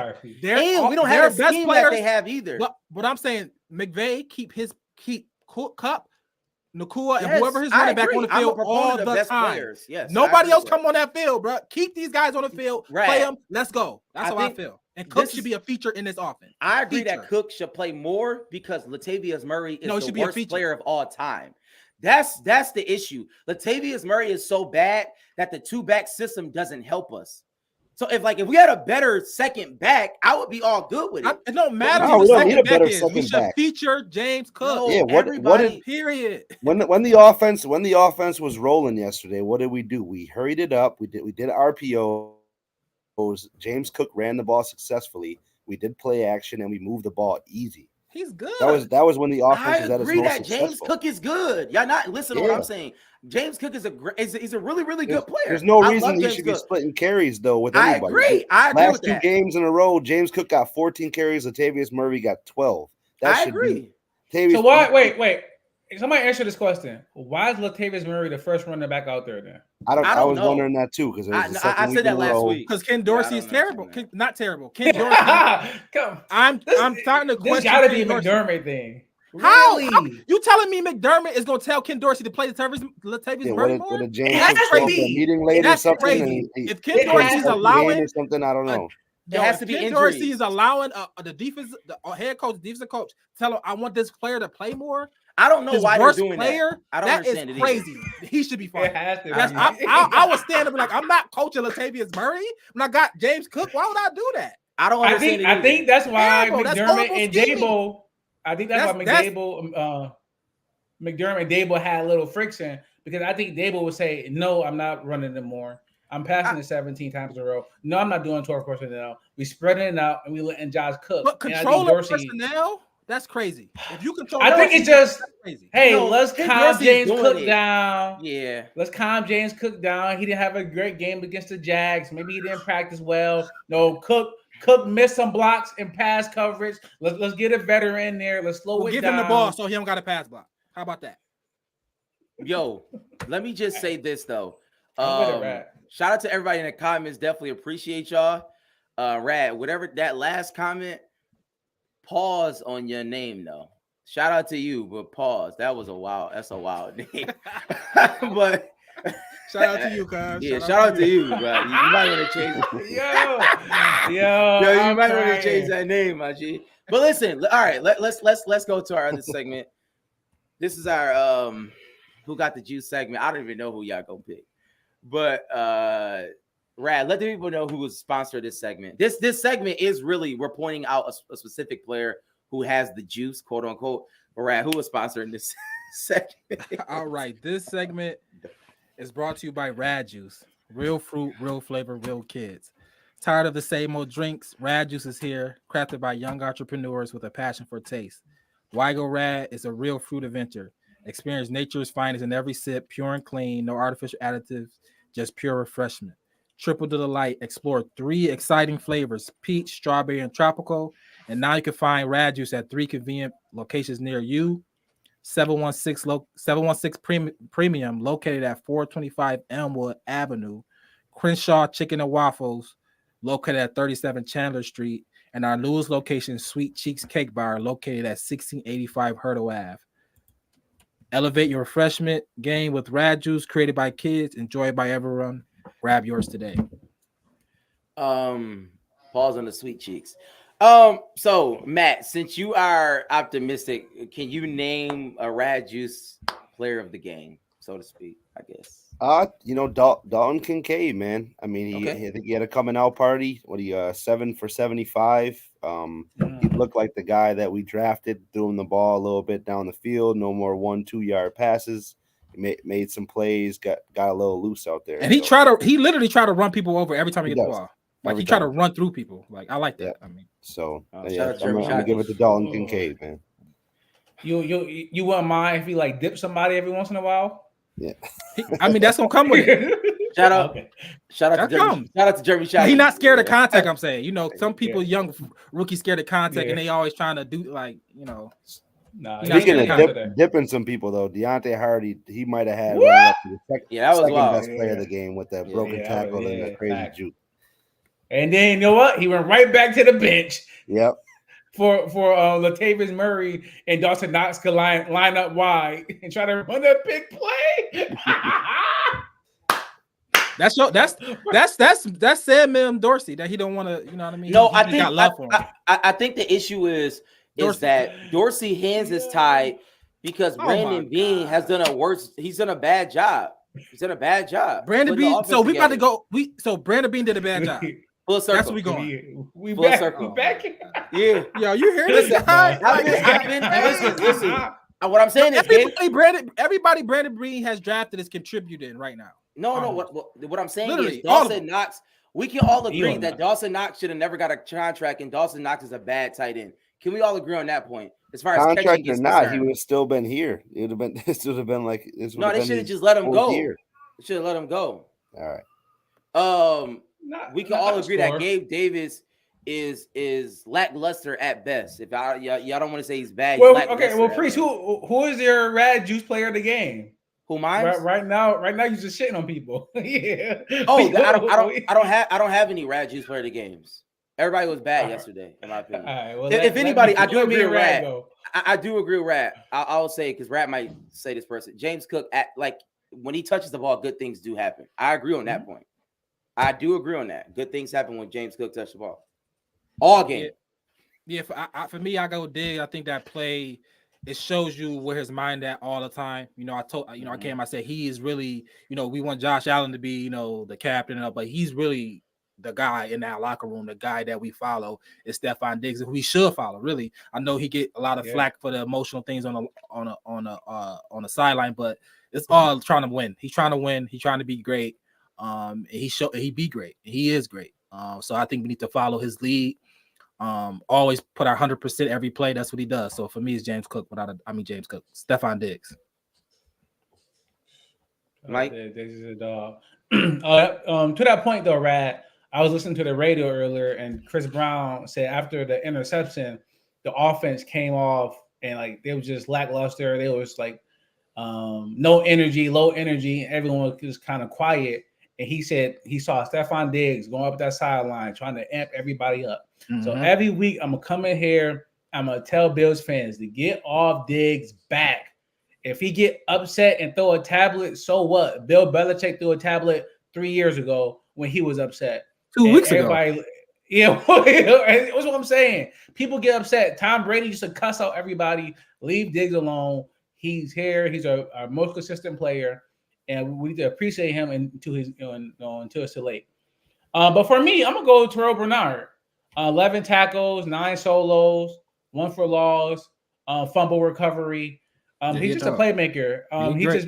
We don't have a scheme that they have either. But I'm saying McVay keep Cup, Nakua, and whoever his running back on the field all the time. Yes, nobody else come on that field, bro. Keep these guys on the field. Play them. Let's go. That's how I feel. And Cook should be a feature in this offense. I agree that Cook should play more because Latavius Murray is the worst player of all time. That's the issue. Latavius Murray is so bad that the 2-back system doesn't help us. So if we had a better second back, I would be all good with it. It don't matter who the second back is. We should feature James Cook. Period. When the offense was rolling yesterday, what did we do? We hurried it up. We did RPO. James Cook ran the ball successfully. We did play action and we moved the ball easy. He's good. That was when the offense was at its most that successful. James Cook is good. Y'all not listen to what I'm saying. James Cook is he's a really, really good player. There's no reason he should be splitting carries though with anybody. I agree Last with that. 2 games in a row, James Cook got 14 carries. Latavius Murray got 12. I agree. So why? Wait. Somebody answer this question. Why is Latavius Murray the first runner back out there then? I was wondering that too because I said that last week. Because Ken Dorsey is terrible. Not terrible. Ken Dorsey. I'm starting to question. This got to be a McDermott thing. How? You telling me McDermott is going to tell Ken Dorsey to play Latavius Murray more? That's crazy. Meeting later That's something. crazy. If Ken Dorsey's allowing something, I don't know. There has to be Ken Dorsey is allowing the head coach, defensive coach, tell him I want this player to play more. I don't know why they're doing that. I don't understand it. Crazy. He should be fired. It has to be. I was standing like I'm not coaching Latavius Murray when I got James Cook. Why would I do that? I don't understand. I think that's why McDermott and Dable. I think that's why McDermott and Dable had a little friction because I think Dable would say, "No, I'm not running them more. I'm passing it 17 times in a row. No, I'm not doing 12 personnel. We spreading it out and we letting Josh cook." But controlling personnel. That's crazy. If you control, I think it's just crazy. Hey, let's calm James Cook down. Yeah, let's calm James Cook down. He didn't have a great game against the Jags. Maybe he didn't practice well. No, Cook missed some blocks in pass coverage. Let's get a veteran in there. Let's slow it down. Give him the ball so he don't got a pass block. How about that? Yo, let me just say this though. Shout out to everybody in the comments. Definitely appreciate y'all. Rad, whatever that last comment. Pause on your name though. Shout out to you, but pause. That's a wild name. But shout out to you, cuz. Yeah, shout out to you, bro. You might want to change it. Yo, you might want to change that name, my G. But listen, all right, let's go to our other segment. This is our who got the juice segment. I don't even know who y'all gonna pick. But Rad, let the people know who was sponsored this segment. This segment is really we're pointing out a specific player who has the juice, quote unquote. But Rad, who was sponsoring this segment? All right, this segment is brought to you by Rad Juice. Real fruit, real flavor, real kids. Tired of the same old drinks? Rad Juice is here, crafted by young entrepreneurs with a passion for taste. Why Go Rad is a real fruit adventure. Experience nature's finest in every sip, pure and clean, no artificial additives, just pure refreshment. Triple to the light, explore 3 exciting flavors: peach, strawberry, and tropical. And now you can find Rad Juice at 3 convenient locations near you. 716 Premium, located at 425 Elmwood Avenue. Crenshaw Chicken and Waffles, located at 37 Chandler Street. And our newest location, Sweet Cheeks Cake Bar, located at 1685 Hurdle Ave. Elevate your refreshment game with Rad Juice, created by kids, enjoyed by everyone. Grab yours today. Pause on the sweet cheeks. So Matt, since you are optimistic, can you name a Rad Juice player of the game, so to speak? I guess. Dalton Kincaid, man. I mean, I think he had a coming out party. 7 for 75. He looked like the guy that we drafted, threw him the ball a little bit down the field. No more 1-2 yard passes. He made some plays, got a little loose out there. And he literally tried to run people over every time he gets the ball. Like he tried to run through people. Like I like that. Yeah. I mean, so I'm gonna give it to Dalton Kincaid, man. You wouldn't mind if he like dip somebody every once in a while? Yeah, I mean that's gonna come with it. Shout out to Jeremy. He's not scared of contact. I'm saying, some people, young rookies, scared of contact, and they always trying to do Speaking of dipping some people though, Deontay Hardy, he might have had that was second wild. best player of the game with that broken tackle and that crazy juke. And then you know what? He went right back to the bench. Yep. For Latavius Murray and Dawson Knox could line up wide and try to run that big play. That's Sam Dorsey that he don't want to. You know what I mean? No, I think the issue is that Dorsey hands is tied because Brandon Beane has done He's done a bad job. He's done a bad job. Brandon Beane. So we about to go. So Brandon Beane did a bad job. Full circle. That's what we going. We Full back. circle. We back. Yeah. Yo, you hear this? Listen. What I'm saying is everybody Brandon Beane has drafted is contributing right now. No. What I'm saying is Dawson Knox. We can all agree that Dawson Knox should have never got a contract, and Dawson Knox is a bad tight end. Can we all agree on that point? As far as contract or not, concerned, he would have still been here. It would have been. This would have been like this. No, they should have just let him go. They should have let him go. All right. We can all agree that Gabe Davis is lackluster at best. If y'all don't want to say he's bad. Well, Priest, who is your Rad Juice player of the game? Who mine? Right now, you're just shitting on people. Yeah. Oh, I don't have any Rad Juice player of the games. Everybody was bad yesterday, in my opinion. All right, if anybody, I do agree with Rad. I do agree with Rad. I'll say because Rad might say this person. James Cook, when he touches the ball, good things do happen. I agree on that point. I do agree on that. Good things happen when James Cook touches the ball. All game. Yeah, for me, I go dig. I think that play, it shows you where his mind at all the time. I said he is really, we want Josh Allen to be, the captain, but he's really the guy in that locker room, the guy that we follow is Stephon Diggs, who we should follow. Really, I know he get a lot of flack for the emotional things on the sideline, but it's all trying to win. He's trying to win. He's trying to be great. He be great. He is great. So I think we need to follow his lead. Always put our 100% every play. That's what he does. So for me, it's James Cook. Stephon Diggs. Mike, Diggs is a dog. To that point though, Rad, I was listening to the radio earlier, and Chris Brown said after the interception, the offense came off and they were just lackluster. They was no energy, low energy. Everyone was just kind of quiet. And he said he saw Stephon Diggs going up that sideline, trying to amp everybody up. Mm-hmm. So every week I'm gonna come in here, I'm gonna tell Bills fans to get off Diggs' back. If he get upset and throw a tablet, so what? Bill Belichick threw a tablet 3 years ago when he was upset. 2 weeks ago. Yeah, that's what I'm saying. People get upset. Tom Brady used to cuss out everybody. Leave Diggs alone. He's here. He's our most consistent player, and we need to appreciate him until it's too late. But for me, I'm gonna go Terrell Bernard. 11 tackles, 9 solos, 1 for loss, fumble recovery. He's just a playmaker.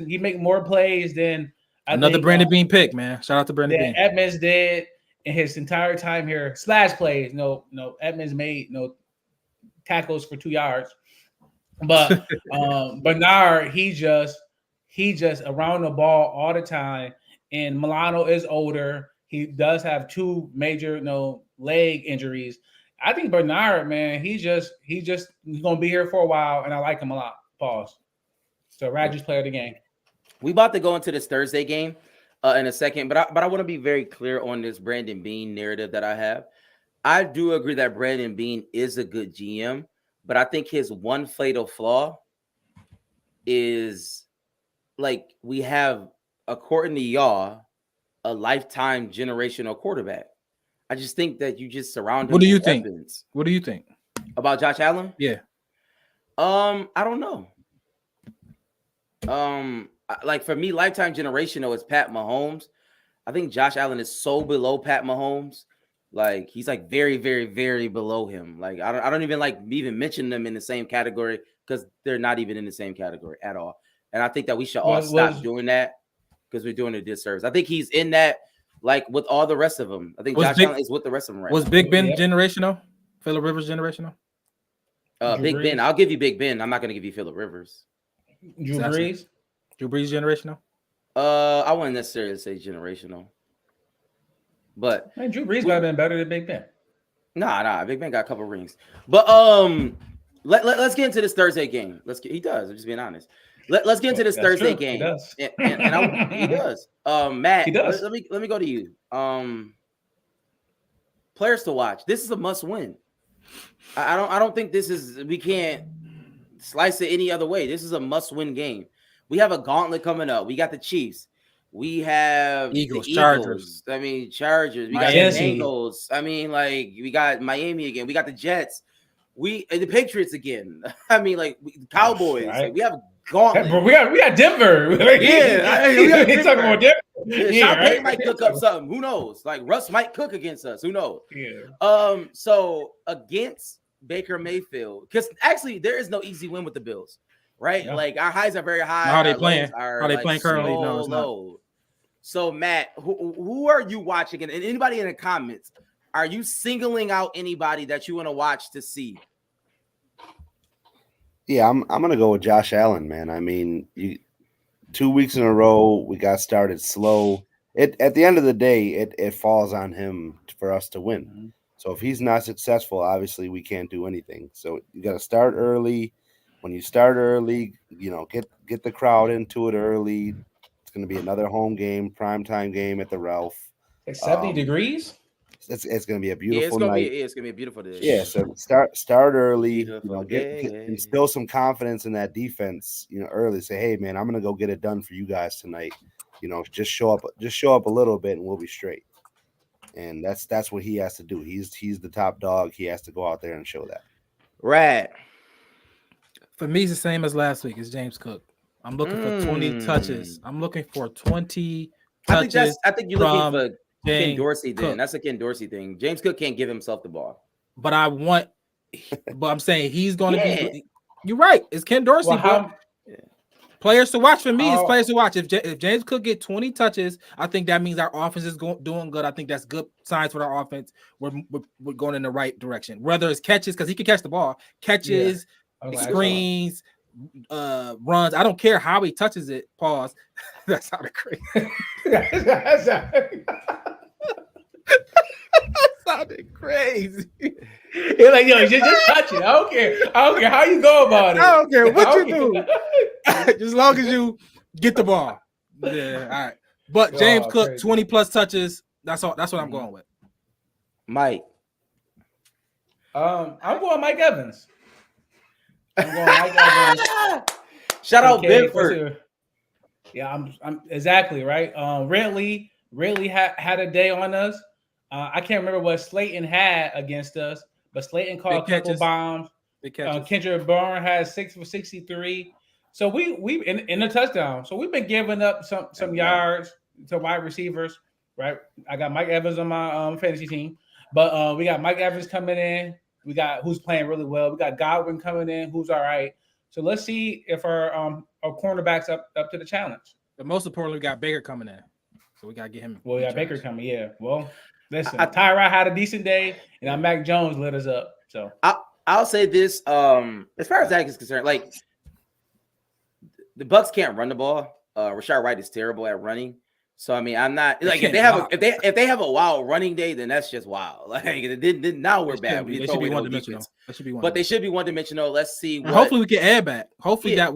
He make more plays than Brandon Beane pick, man. Shout out to Brandon Beane. Edmonds did, in his entire time here. Slash plays, no Edmonds made no tackles for 2 yards. But Bernard, he just around the ball all the time. And Milano is older. He does have 2 major leg injuries. I think Bernard, man, he's gonna be here for a while, and I like him a lot. Pause. So Rogers player of the game. We about to go into this Thursday game in a second, but I want to be very clear on this Brandon Beane narrative that I have. I do agree that Brandon Beane is a good GM, but I think his one fatal flaw is like we have, according to y'all, a lifetime generational quarterback. I just think that you just surround him. What do you think? Weapons. What do you think about Josh Allen? Yeah. I don't know. Like for me, lifetime generational is Pat Mahomes. I think Josh Allen is so below Pat Mahomes. Like he's like very, very, very below him. Like I don't even like even mention them in the same category because they're not even in the same category at all. And I think that we should all stop doing that because we're doing a disservice. I think he's in that like with all the rest of them. I think Josh Allen is with the rest of them right now. Was Big Ben generational? Phillip Rivers generational? Big Ben. I'll give you Big Ben. I'm not going to give you Phillip Rivers. Drew Brees? Drew Brees generational? I wouldn't necessarily say generational. But man, Drew Brees might have been better than Big Ben. Nah. Big Ben got a couple rings. But let's get into this Thursday game. He does. I'm just being honest. Let's get into this Thursday game. He does. And he does. Matt, he does. Let me go to you. Players to watch. This is a must win. I don't think we can't slice it any other way. This is a must win game. We have a gauntlet coming up. We got the Chiefs. We have Eagles, the Chargers. Chargers. We got the Bengals. We got Miami again. We got the Jets. The Patriots again. Cowboys. Right. Like, we have gauntlet. Hey, bro, we got Denver. We got Denver. Talking about Denver. Sean Payton might cook up something. Who knows? Like Russ might cook against us. Who knows? Yeah. So against Baker Mayfield, because actually there is no easy win with the Bills, right? Yeah. Like our highs are very high. How they playing? How they playing currently? No, it's not. So Matt, who are you watching? And anybody in the comments, are you singling out anybody that you want to watch to see? Yeah, I'm gonna go with Josh Allen, man. I mean, 2 weeks in a row we got started slow. At the end of the day, it falls on him for us to win. Mm-hmm. So if he's not successful, obviously we can't do anything. So you got to start early. When you start early, get the crowd into it early. It's going to be another home game, primetime game at the Ralph. It's 70 degrees. It's going to be a beautiful night. It's going to be a beautiful day. Yeah, so start early. Instill some confidence in that defense. Early. Say, hey man, I'm going to go get it done for you guys tonight. Just show up a little bit, and we'll be straight. And that's what he has to do. He's the top dog. He has to go out there and show that. Right. For me, it's the same as last week. It's James Cook. I'm looking for 20 touches. I'm looking for 20 touches. I think you're looking for Ken Dorsey. Cook. Then that's a Ken Dorsey thing. James Cook can't give himself the ball. But I'm saying he's going to be. You're right. It's Ken Dorsey. Players to watch for me is players to watch. If James Cook get 20 touches, I think that means our offense is doing good. I think that's good signs for our offense. We're going in the right direction. Whether it's catches, because he can catch the ball, catches, screens, runs. I don't care how he touches it. Pause. That sounded crazy. That sounded crazy. You're like, yo, just touch it. I don't care how you go about it. I don't care what you do. As long as you get the ball. Yeah, all right. But James Cook, crazy. 20 plus touches. That's all. That's what I'm going with. Mike. I'm going Mike Evans. Shout out Benford. Yeah, I'm exactly right. Ridley had a day on us. I can't remember what Slayton had against us, but Slayton caught a couple bombs. Kendrick Bourne had 6 for 63. So we in a touchdown. So we've been giving up some yards to wide receivers, right? I got Mike Evans on my fantasy team, but we got Mike Evans coming in. We got who's playing really well. We got Godwin coming in, who's all right. So let's see if our cornerbacks up to the challenge. But most importantly, we got Baker coming in, so we gotta get him. Well, yeah, Baker coming. Yeah. Well, Listen, Tyrod had a decent day, and Mac Jones lit us up. So I'll say this: as far as that is concerned, like the Bucs can't run the ball. Rashad Wright is terrible at running. So I mean, I'm not like if they have a wild running day, then that's just wild. Like now we're bad. They should be one dimensional. But they should be one dimensional. Let's see. Hopefully we get Ed back. Hopefully that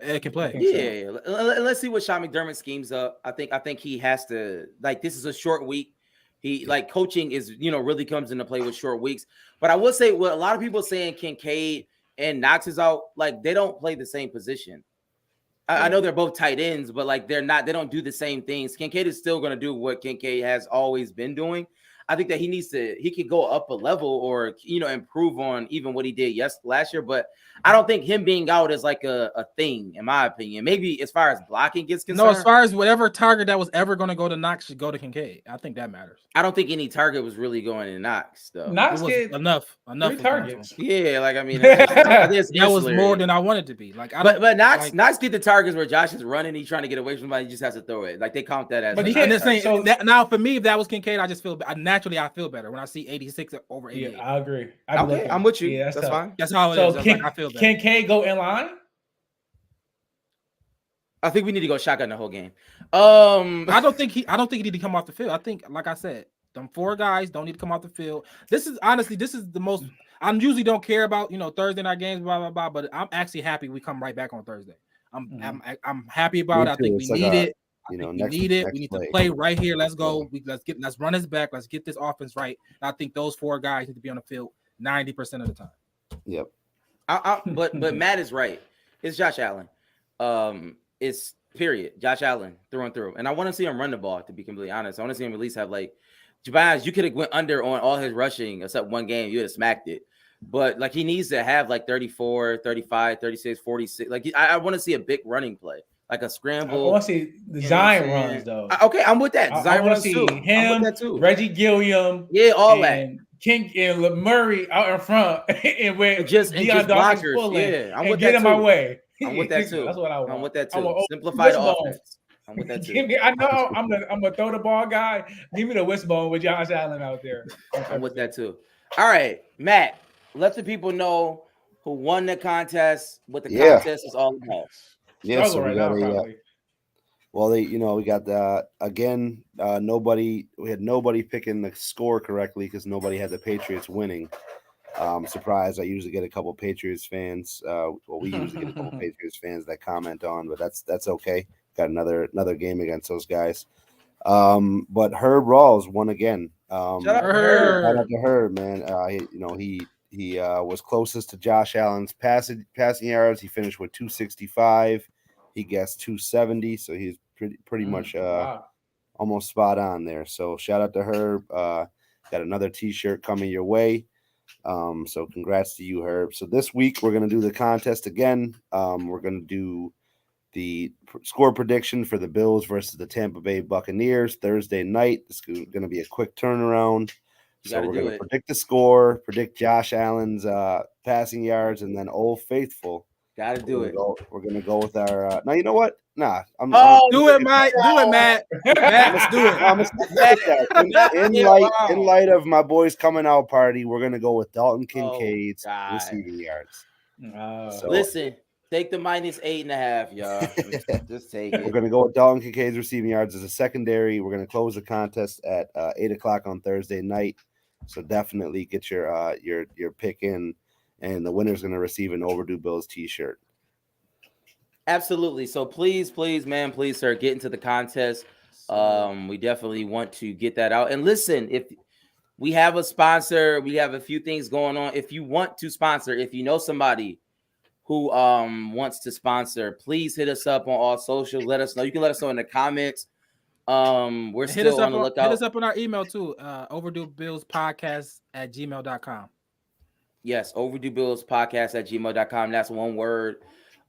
Ed can play. Yeah, let's see what Sean McDermott schemes up. I think he has to like. This is a short week. He like coaching is really comes into play with short weeks. But I will say what a lot of people saying Kincaid and Knox is out. Like they don't play the same position. I know they're both tight ends, but like they don't do the same things. Kincaid is still going to do what Kincaid has always been doing. I think that he could go up a level or, improve on even what he did last year. But I don't think him being out is like a thing, in my opinion. Maybe as far as blocking gets concerned. No, as far as whatever target that was ever going to go to Knox should go to Kincaid. I think that matters. I don't think any target was really going to Knox, though. Knox was enough targets. Yeah, like I mean, that was more than I wanted to be. Like, but Knox get the targets where Josh is running, he's trying to get away from somebody, he just has to throw it. Like they count that as. But now for me, if that was Kincaid, I just feel naturally I feel better when I see 86 over 88. Yeah, I agree. Okay, I'm with you. Yeah, that's fine. That's how it is. I feel better. Kincaid go in line? I think we need to go shotgun the whole game. I don't think he need to come off the field. I think, like I said, them 4 guys don't need to come off the field. This is the most. I usually don't care about Thursday night games, blah blah blah. But I'm actually happy we come right back on Thursday. I'm happy about it. I think we need it. We need it. We need to play right here. Let's go. Let's run this back. Let's get this offense right. And I think those 4 guys need to be on the field 90% of the time. Yep. But Matt is right. It's Josh Allen. It's period. Josh Allen through and through. And I want to see him run the ball, to be completely honest. I want to see him at least have like Jabaz, you could have went under on all his rushing except one game. You would have smacked it. But like he needs to have like 34, 35, 36, 46. Like I want to see a big running play. Like a scramble. I want to see the Zion runs though. Okay, I'm with that. Zion runs too. Him, Reggie Gilliam, all that. King and Murray out in front, and where just blockers. Yeah, I'm with that. Get in my way. I'm with that too. That's what I want. I'm with that too. Simplify the offense. I'm with that too. I know I'm gonna throw the ball guy. Give me the wishbone with Josh Allen out there. I'm with that too. All right, Matt. Let the people know who won the contest. What the contest is all about. Yeah, so we got we got again. We had nobody picking the score correctly because nobody had the Patriots winning. Surprised. I usually get a couple Patriots fans. We usually get a couple Patriots fans that comment on, but that's okay. Got another game against those guys. But Herb Rawls won again. Shout out to Herb, man. He was closest to Josh Allen's passing yards. He finished with 265. He guessed 270, so he's pretty much almost spot on there. So shout out to Herb. Got another T-shirt coming your way. So congrats to you, Herb. So this week we're gonna do the contest again. We're gonna do the score prediction for the Bills versus the Tampa Bay Buccaneers Thursday night. It's gonna be a quick turnaround. So we're going to predict the score, predict Josh Allen's passing yards, and then Old Faithful. Got to do it. We're going to go with our now, you know what? Nah. Do it, Mike. Do it, Matt. Matt, let's do it. In light of my boys coming out party, we're going to go with Dalton Kincaid's receiving yards. Listen, take the -8.5, y'all. Just take it. We're going to go with Dalton Kincaid's receiving yards as a secondary. We're going to close the contest at 8:00 on Thursday night. So definitely get your pick in, and the winner's going to receive an Overdue Bills T-shirt. Absolutely. So please, man, please, sir, get into the contest. We definitely want to get that out. And listen, if we have a sponsor, we have a few things going on. If you want to sponsor, if you know somebody who wants to sponsor, please hit us up on all socials. Let us know. You can let us know in the comments. We're still on the lookout. Hit us up on our email too. overduebillspodcast@gmail.com. Yes, overduebillspodcast@gmail.com. That's one word.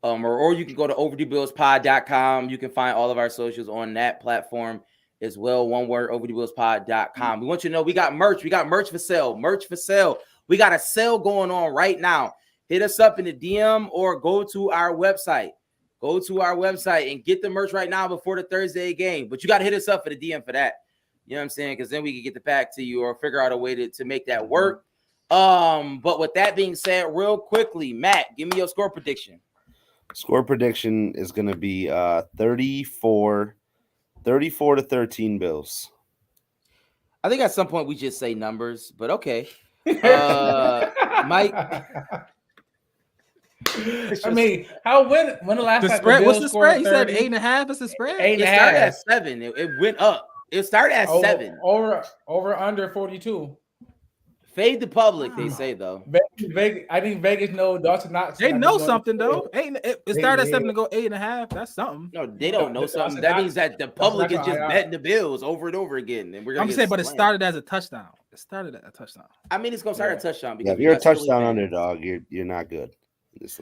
Or you can go to overduebillspod.com. You can find all of our socials on that platform as well. One word, overduebillspod.com. We want you to know we got merch. We got merch for sale. We got a sale going on right now. Hit us up in the DM or go to our website. Go to our website and get the merch right now before the Thursday game. But you got to hit us up for the DM for that. You know what I'm saying? Because then we can get the pack to you or figure out a way to make that work. But with that being said, real quickly, Matt, give me your score prediction. Score prediction is going to be 34-13 Bills. I think at some point we just say numbers, but okay. Mike. I mean, when the last the time spread? the What's Bills the spread? scored He 30? said 8.5. It's the spread. 8.5. It started at 7. It went up. It started at 7. Over under 42. Fade the public, they say though. Vegas, I think Vegas know Dawson Knox. They know something though. It started at 7 to go 8.5. That's something. No, they don't know something. That means that the public is just betting the Bills over and over again. And we're I'm saying, but it started as a touchdown. It started at a touchdown. I mean, it's gonna start a touchdown because if you're a touchdown underdog, you're not good.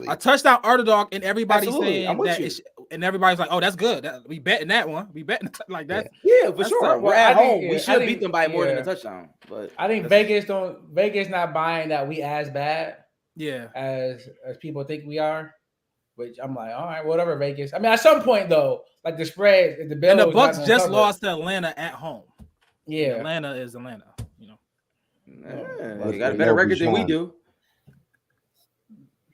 A touchdown underdog, and everybody's Absolutely. saying that, and everybody's like, "Oh, that's good. We betting that one. We betting like that." Yeah, for sure. We're at home. We should beat them by more than a yeah. touchdown. But I think Vegas not buying that we as bad. Yeah, as people think we are. Which I'm like, all right, whatever, Vegas. I mean, at some point though, like the spread, the Bills and the Bucks just cover. lost to Atlanta at home. Yeah, and Atlanta is Atlanta. You know, they got a better record than we do.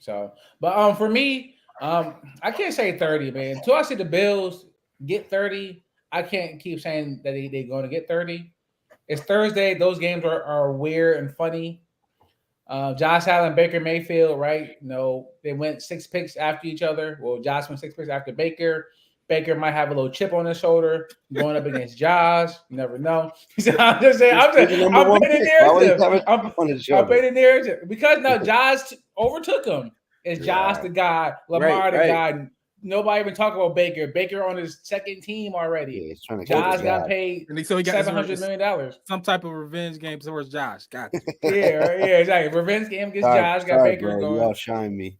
So, but for me, I can't say 30, man. Until I see the Bills get 30, I can't keep saying that they're going to get 30. It's Thursday. Those games are weird and funny. Josh Allen, Baker Mayfield, right? They went 6 picks after each other. Well, Josh went 6 picks after Baker. Baker might have a little chip on his shoulder going up against Josh. You never know. So I'm just saying, I'm painting the narrative because now Josh overtook him. Is Josh the guy? Lamar the guy? Nobody even talk about Baker. Baker on his second team already. Yeah, Josh got paid so he got $700 million. Some type of revenge game towards Josh. Got you. yeah, exactly. Revenge game against Josh. Got Baker going. Y'all shine me.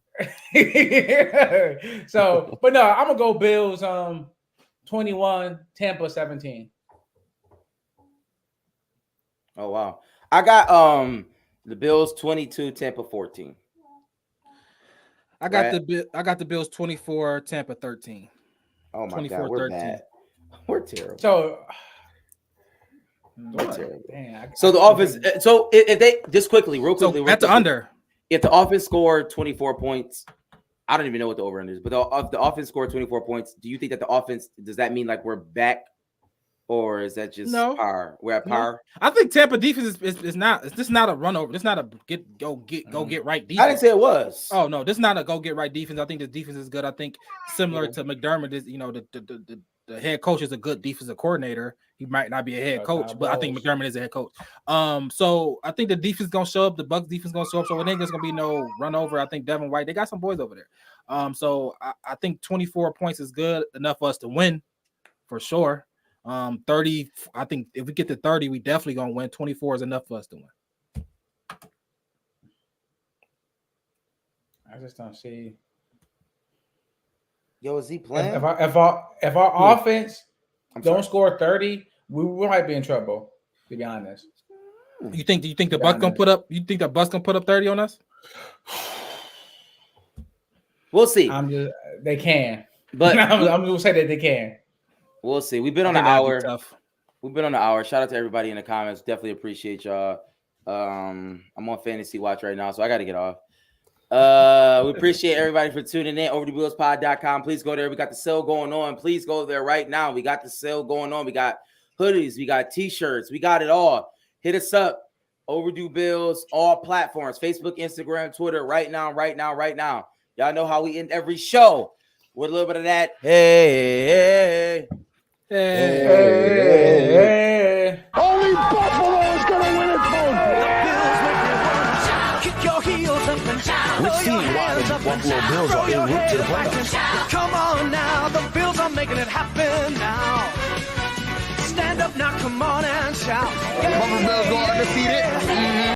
So, but no, I'm gonna go Bills 21, Tampa 17. Oh wow. I got the Bills 22, Tampa 14. I got the Bills 24, Tampa 13. Oh my God, we're 13. Bad. We're terrible. So we're terrible. So the offense. So if they just real quickly, at the under, if the offense scored 24 points, I don't even know what the over-under is, but the offense scored 24 points. Do you think that the offense, does that mean like we're back, or is that just par? We're at par. No. I think Tampa defense is not. It's just not a run over. It's not a go get right defense. I didn't say it was. Oh no, this is not a go get right defense. I think the defense is good. I think similar to McDermott is, the head coach is a good defensive coordinator. He might not be a head coach, but I think McDermott is a head coach. So I think the defense is gonna show up. The Bucs defense is gonna show up. So it ain't just gonna be no run over. I think Devin White, they got some boys over there. So I think 24 points is good enough for us to win for sure. 30. I think if we get to 30, we definitely gonna win. 24 is enough for us to win. I just don't see. Yo, is he playing? If our offense don't score 30, we might be in trouble. To be honest, do you think the Bucs gonna put up? You think the Bucs gonna put up 30 on us? We'll see. They can, but I'm gonna say that they can. We'll see. We've been on an hour. We've been on an hour. Shout out to everybody in the comments. Definitely appreciate y'all. I'm on Fantasy Watch right now, so I got to get off. We appreciate everybody for tuning in. OverdueBillsPod.com. Please go there. We got the sale going on. Please go there right now. We got the sale going on. We got hoodies. We got T-shirts. We got it all. Hit us up. Overdue Bills, all platforms. Facebook, Instagram, Twitter. Right now. Y'all know how we end every show with a little bit of that. Hey. Only Buffalo is going to win it, folks. Kick your heels up and down. We've seen why the Buffalo Bills are en route to the playoffs. Come on now, the Bills are making it happen now. Stand up now, come on and shout. Buffalo Bills go undefeated.